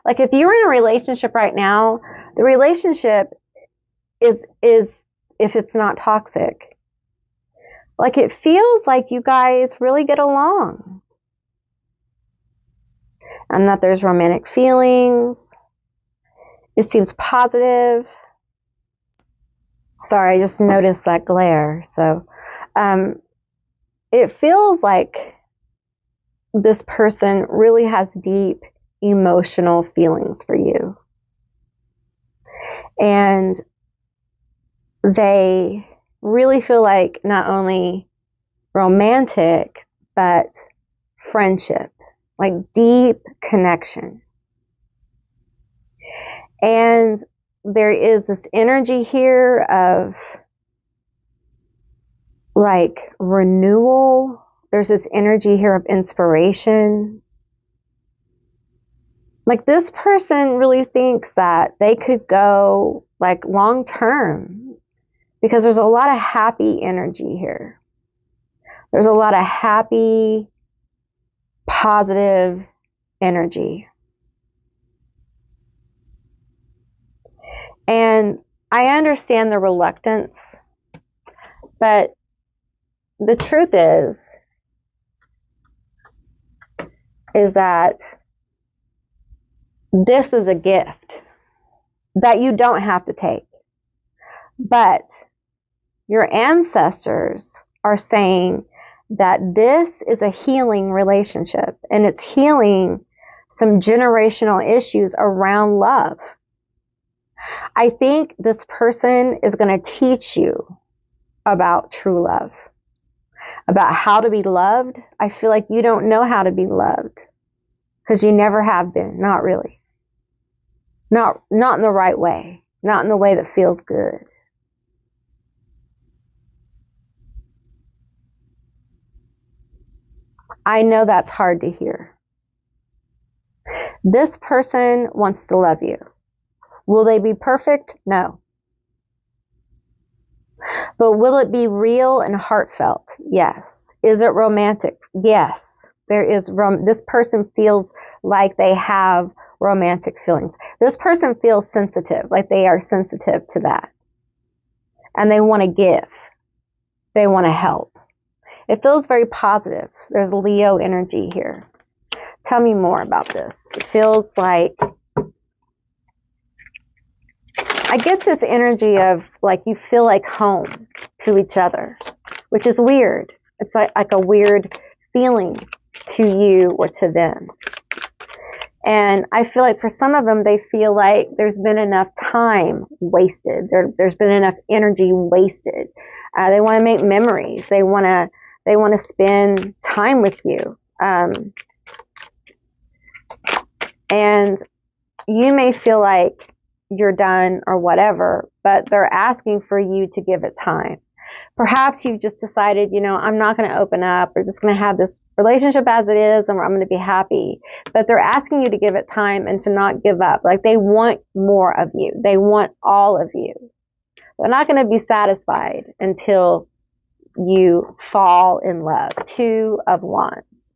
Like if you're in a relationship right now, the relationship is if it's not toxic, like it feels like you guys really get along. And that there's romantic feelings. It seems positive. Sorry, I just noticed that glare. So it feels like this person really has deep emotional feelings for you. And they really feel like not only romantic, but friendship, like deep connection. And there is this energy here of like renewal. There's this energy here of inspiration. Like this person really thinks that they could go like long term because there's a lot of happy energy here. There's a lot of happy, positive energy. And I understand the reluctance, but the truth is that this is a gift that you don't have to take. But your ancestors are saying that this is a healing relationship and it's healing some generational issues around love. I think this person is going to teach you about true love, about how to be loved. I feel like you don't know how to be loved because you never have been, not really. Not in the right way, not in the way that feels good. I know that's hard to hear. This person wants to love you. Will they be perfect? No. But will it be real and heartfelt? Yes. Is it romantic? Yes. This person feels like they have romantic feelings. This person feels sensitive, like they are sensitive to that. And they want to give. They want to help. It feels very positive. There's Leo energy here. Tell me more about this. It feels like, I get this energy of like you feel like home to each other, which is weird. It's like a weird feeling to you or to them. And I feel like for some of them, they feel like there's been enough time wasted. There's been enough energy wasted. They want to make memories. They want to spend time with you. And you may feel like you're done or whatever, but they're asking for you to give it time. Perhaps you've just decided, I'm not going to open up. We're just going to have this relationship as it is, and I'm going to be happy. But they're asking you to give it time and to not give up. Like they want more of you. They want all of you. They're not going to be satisfied until you fall in love. 2 of Wands.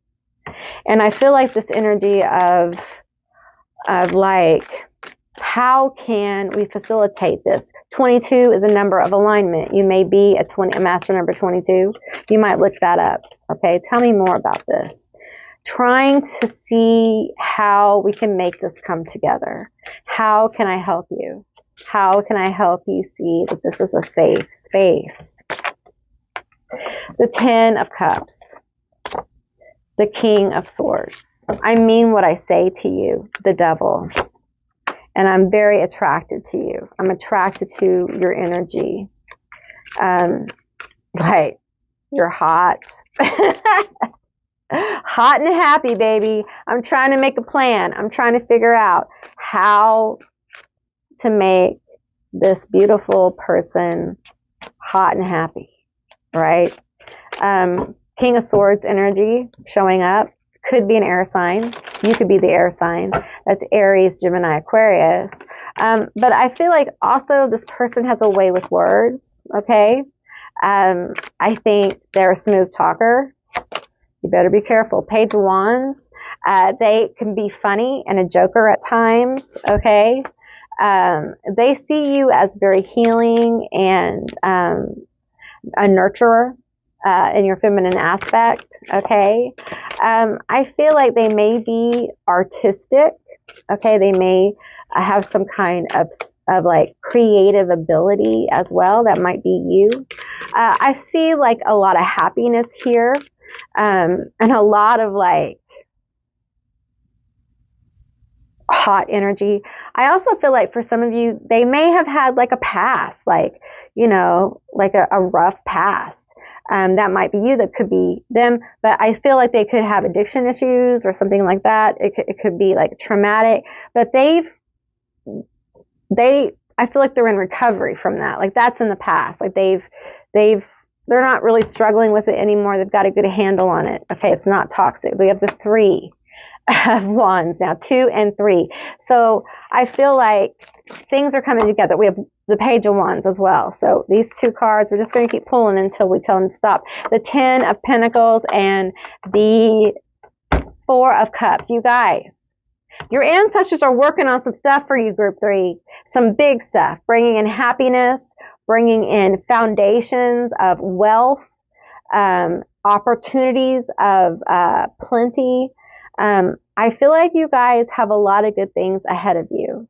And I feel like this energy of like, how can we facilitate this? 22 is a number of alignment. You may be a master number 22. You might look that up. Okay, tell me more about this. Trying to see how we can make this come together. How can I help you? How can I help you see that this is a safe space? The 10 of Cups. The King of Swords. I mean what I say to you, the Devil. And I'm very attracted to you. I'm attracted to your energy. Like, you're hot. Hot and happy, baby. I'm trying to make a plan. I'm trying to figure out how to make this beautiful person hot and happy, right? King of Swords energy showing up. Could be an air sign. You could be the air sign. That's Aries, Gemini, Aquarius. But I feel like also this person has a way with words, okay? I think they're a smooth talker. You better be careful. Page of Wands. They can be funny and a joker at times, okay? They see you as very healing and a nurturer. In your feminine aspect, okay? I feel like they may be artistic, okay? They may have some kind of like creative ability as well. That might be you. I see like a lot of happiness here, and a lot of like hot energy. I also feel like for some of you, they may have had like a past, like, like a rough past. That might be you, that could be them, but I feel like they could have addiction issues or something like that. It could be like traumatic, but I feel like they're in recovery from that. Like that's in the past. Like they're not really struggling with it anymore. They've got a good handle on it. Okay. It's not toxic. We have the 3 of Wands now, 2 and 3. So I feel like things are coming together. We have the Page of Wands as well. So these 2 cards, we're just going to keep pulling until we tell them to stop. The 10 of Pentacles and the 4 of Cups. You guys, your ancestors are working on some stuff for you, Group 3. Some big stuff, bringing in happiness, bringing in foundations of wealth, opportunities of plenty. I feel like you guys have a lot of good things ahead of you.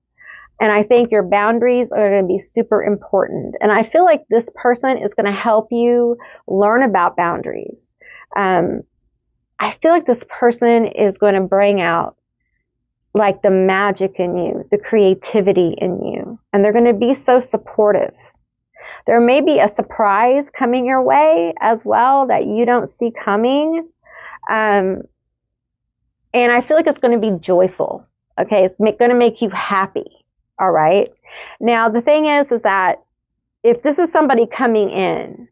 And I think your boundaries are going to be super important. And I feel like this person is going to help you learn about boundaries. I feel like this person is going to bring out like the magic in you, the creativity in you. And they're going to be so supportive. There may be a surprise coming your way as well that you don't see coming. And I feel like it's going to be joyful. Okay. It's going to make you happy. All right. Now, the thing is that if this is somebody coming in,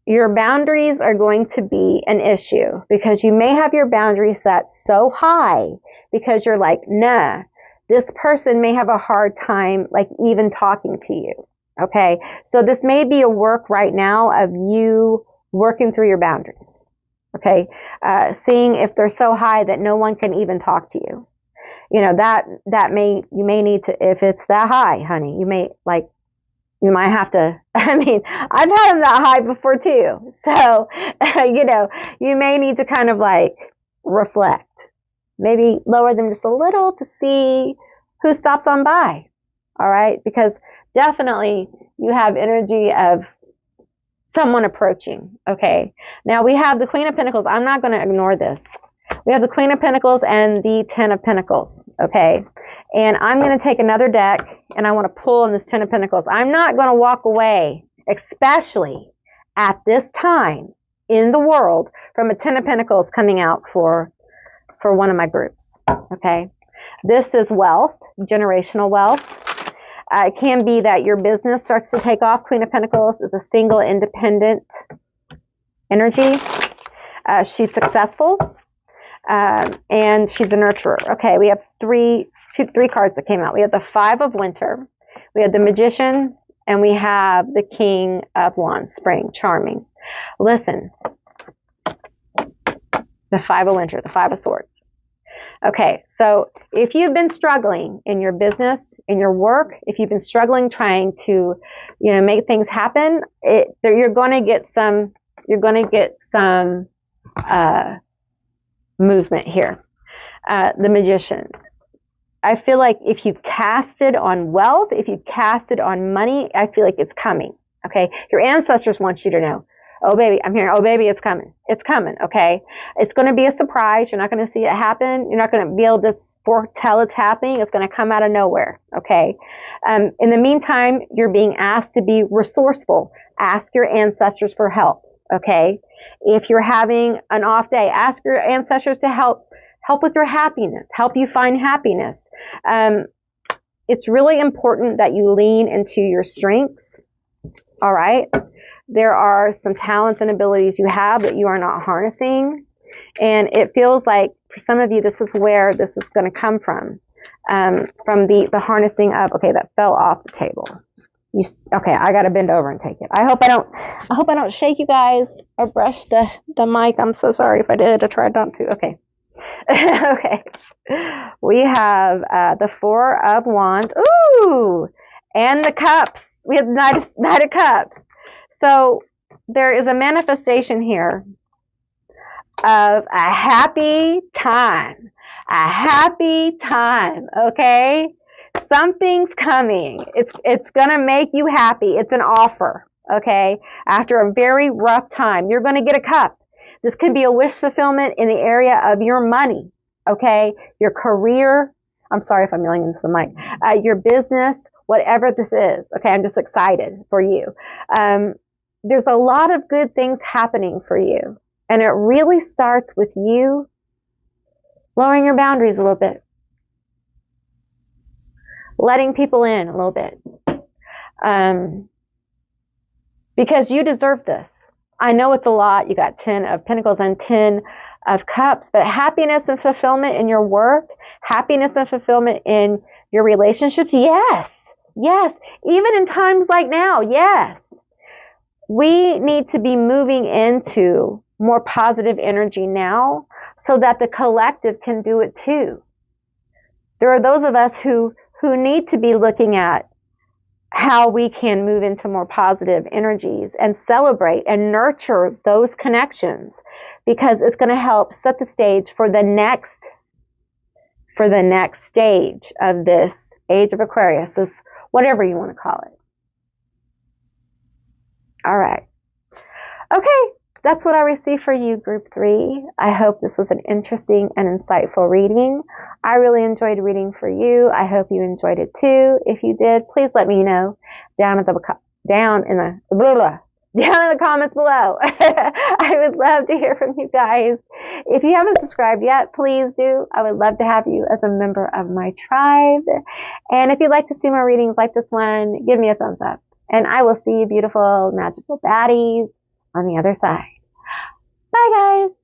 your boundaries are going to be an issue because you may have your boundaries set so high because you're like, nah, this person may have a hard time like even talking to you. Okay. So this may be a work right now of you working through your boundaries. Okay. Seeing if they're so high that no one can even talk to you. You know, you may need to, if it's that high, honey, you might have to, I mean, I've had them that high before too. So, you know, you may need to kind of like reflect, maybe lower them just a little to see who stops on by. All right. Because definitely you have energy of someone approaching. Okay. Now we have the Queen of Pentacles. I'm not going to ignore this. We have the Queen of Pentacles and the Ten of Pentacles, okay? And I'm going to take another deck, and I want to pull on this Ten of Pentacles. I'm not going to walk away, especially at this time in the world, from a Ten of Pentacles coming out for one of my groups, okay? This is wealth, generational wealth. It can be that your business starts to take off. Queen of Pentacles is a single, independent energy. She's successful. And she's a nurturer. Okay, we have three cards that came out. We have the Five of Winter, we have the Magician, and we have the King of Wands, Spring, Charming. Listen, the Five of Winter, the Five of Swords. Okay, so if you've been struggling in your business, in your work, if you've been struggling trying to, you know, make things happen, you're going to get some movement here. The Magician. I feel like if you've casted on wealth, if you've casted on money, I feel like it's coming. Okay. Your ancestors want you to know, oh baby, I'm here. Oh baby, it's coming. It's coming. Okay. It's going to be a surprise. You're not going to see it happen. You're not going to be able to foretell it's happening. It's going to come out of nowhere. Okay. In the meantime, you're being asked to be resourceful. Ask your ancestors for help. Okay. If you're having an off day, ask your ancestors to help with your happiness, help you find happiness. It's really important that you lean into your strengths. All right. There are some talents and abilities you have that you are not harnessing. And it feels like for some of you, this is where this is going to come from the harnessing of, okay, that fell off the table. Okay, I gotta bend over and take it. I hope I don't shake you guys or brush the mic. I'm so sorry if I did. I tried not to. Okay. Okay. We have the Four of Wands. Ooh, and the Cups. We have the Knight of Cups. So there is a manifestation here of a happy time. A happy time. Okay. Something's coming. It's going to make you happy. It's an offer, okay? After a very rough time, you're going to get a cup. This could be a wish fulfillment in the area of your money, okay? Your career. I'm sorry if I'm yelling into the mic. Your business, whatever this is, okay? I'm just excited for you. There's a lot of good things happening for you, and it really starts with you lowering your boundaries a little bit. Letting people in a little bit. Because you deserve this. I know it's a lot. You got 10 of Pentacles and 10 of Cups, but happiness and fulfillment in your work, happiness and fulfillment in your relationships, yes. Yes. Even in times like now, yes. We need to be moving into more positive energy now so that the collective can do it too. There are those of us who need to be looking at how we can move into more positive energies and celebrate and nurture those connections, because it's going to help set the stage for the next stage of this age of Aquarius, this, whatever you want to call it. All right. Okay. That's what I received for you, Group 3. I hope this was an interesting and insightful reading. I really enjoyed reading for you. I hope you enjoyed it too. If you did, please let me know down in the down in the comments below. I would love to hear from you guys. If you haven't subscribed yet, please do. I would love to have you as a member of my tribe. And if you'd like to see more readings like this one, give me a thumbs up. And I will see you beautiful, magical baddies on the other side. Bye, guys.